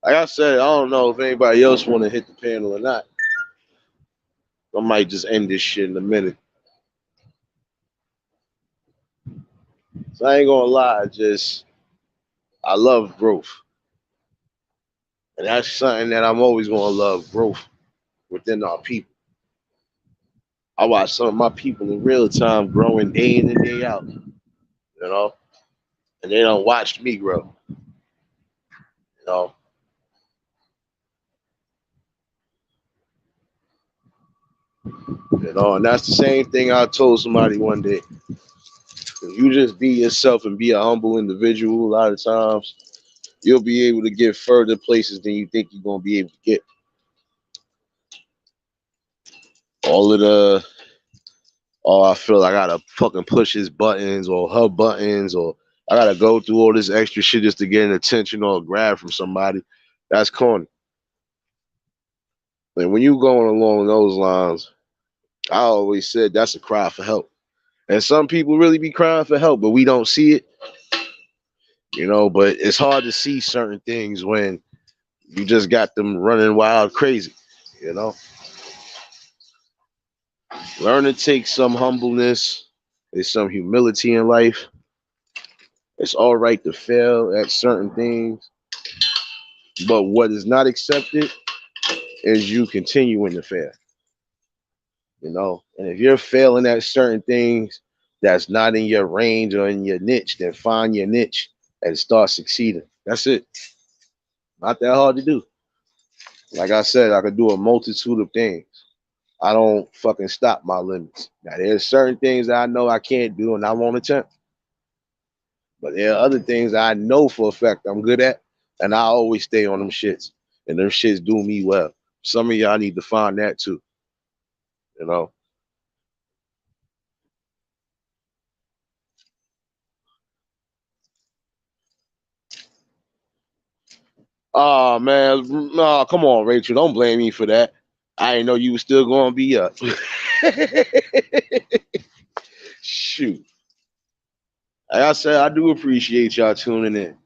like I said, I don't know if anybody else want to hit the panel or not. I might just end this shit in a minute. So I ain't gonna lie, just I love growth. And that's something that I'm always gonna love, growth within our people. I watch some of my people in real time growing day in and day out, you know, and they don't watch me grow, you know. You know, and that's the same thing I told somebody one day. If you just be yourself and be a humble individual, a lot of times you'll be able to get further places than you think you're gonna be able to get. All of the oh, I feel like I gotta fucking push his buttons or her buttons, or I gotta go through all this extra shit just to get an attention or a grab from somebody. That's corny. And when you going along those lines, I always said that's a cry for help. And some people really be crying for help, but we don't see it, you know. But it's hard to see certain things when you just got them running wild crazy, you know. Learn to take some humbleness and some humility in life. It's all right to fail at certain things, but what is not accepted is you continuing to fail, you know. And if you're failing at certain things that's not in your range or in your niche, then find your niche and start succeeding. That's it. Not that hard to do. Like I said, I could do a multitude of things. I don't fucking stop my limits. Now there's certain things that I know I can't do and I won't attempt. But there are other things I know for a fact I'm good at, and I always stay on them shits. And them shits do me well. Some of y'all need to find that too. You know. Oh man, no, come on, Rachel. Don't blame me for that. I didn't know you was still gonna be up. Shoot. Like I said, I do appreciate y'all tuning in.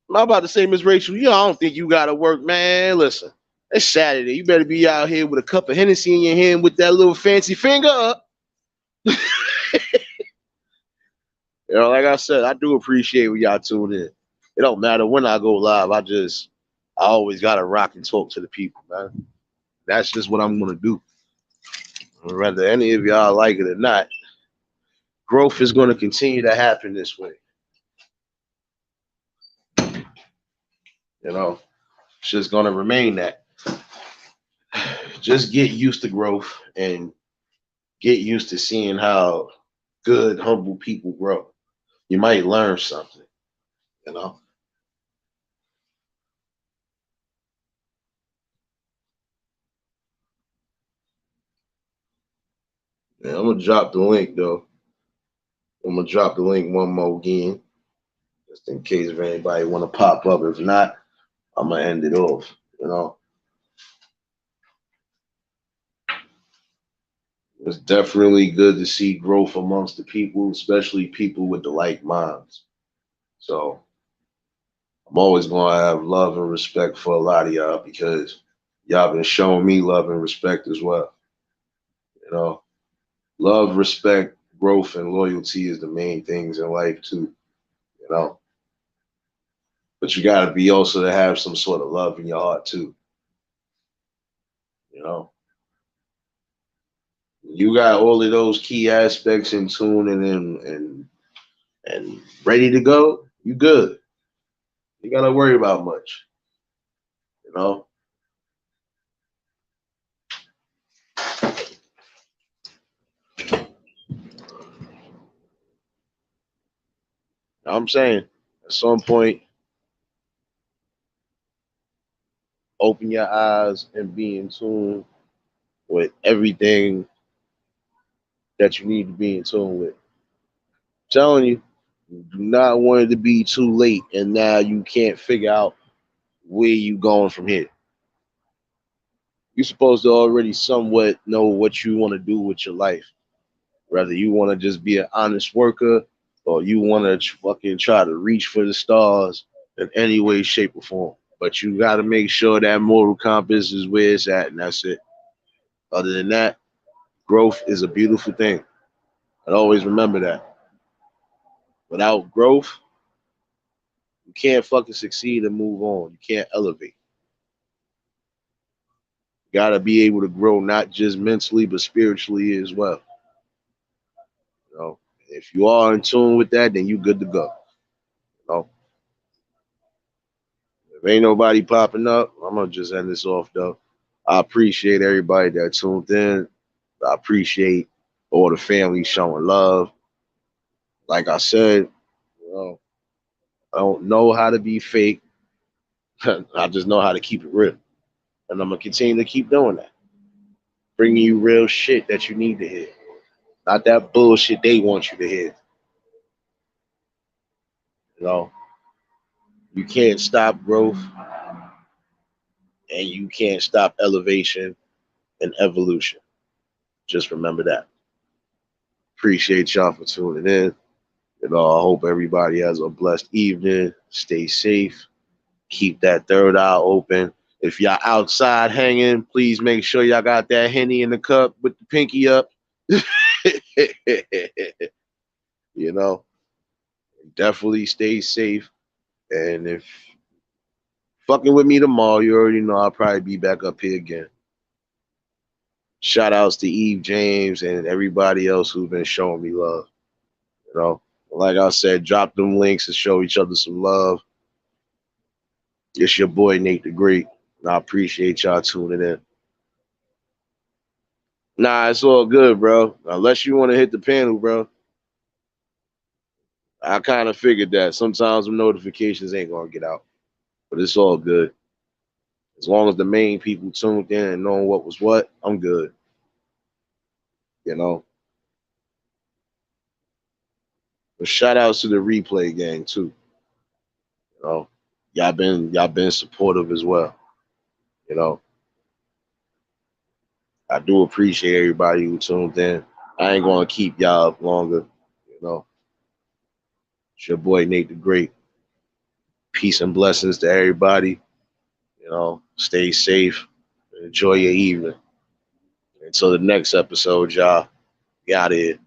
I'm about to say, Miss Rachel, I don't think you gotta work, man. Listen, it's Saturday. You better be out here with a cup of Hennessy in your hand with that little fancy finger up. Like I said, I do appreciate when y'all tune in. It don't matter when I go live. I always gotta rock and talk to the people, man. That's just what I'm gonna do. Whether any of y'all like it or not, growth is gonna continue to happen this way. It's just gonna remain that. Just get used to growth and get used to seeing how good, humble people grow. You might learn something, you know. Yeah, I'm gonna drop the link though. I'm gonna drop the link one more again, just in case if anybody want to pop up. If not, I'm gonna end it off. It's definitely good to see growth amongst the people, especially people with the like minds. So I'm always gonna have love and respect for a lot of y'all because y'all been showing me love and respect as well. You know, love, respect, growth, and loyalty is the main things in life too. You know, but you gotta be also to have some sort of love in your heart too. You know, you got all of those key aspects in tune and ready to go. You good. You gotta worry about much. You know. I'm saying at some point, open your eyes and be in tune with everything that you need to be in tune with. I'm telling you, you do not want it to be too late and now you can't figure out where you going from here. You're supposed to already somewhat know what you want to do with your life. Whether you want to just be an honest worker or you want to fucking try to reach for the stars in any way, shape, or form. But you got to make sure that moral compass is where it's at, and that's it. Other than that, growth is a beautiful thing. And always remember that. Without growth, you can't fucking succeed and move on. You can't elevate. You gotta be able to grow not just mentally but spiritually as well. You know, if you are in tune with that, then you good to go. You know, if ain't nobody popping up, I'm gonna just end this off though. I appreciate everybody that tuned in. I appreciate all the family showing love. Like I said, you know, I don't know how to be fake. I just know how to keep it real. And I'm gonna continue to keep doing that. Bringing you real shit that you need to hear. Not that bullshit they want you to hear. You know, you can't stop growth and you can't stop elevation and evolution. Just remember that. Appreciate y'all for tuning in. I hope everybody has a blessed evening. Stay safe. Keep that third eye open. If y'all outside hanging, please make sure y'all got that Henny in the cup with the pinky up. you know, definitely stay safe. And if fucking with me tomorrow, you already know I'll probably be back up here again. Shout outs to Eve James and everybody else who's been showing me love. Like I said, drop them links and show each other some love. It's your boy Nate the Great. And I appreciate y'all tuning in. Nah, it's all good, bro. Unless you want to hit the panel, bro. I kind of figured that sometimes the notifications ain't gonna get out, but it's all good. As long as the main people tuned in and knowing what was what, I'm good. You know. But shout outs to the replay gang too. You know, y'all been supportive as well. You know, I do appreciate everybody who tuned in. I ain't gonna keep y'all up longer. You know, it's your boy Nate the Great. Peace and blessings to everybody. You know, stay safe. Enjoy your evening. Until the next episode, y'all. We out here.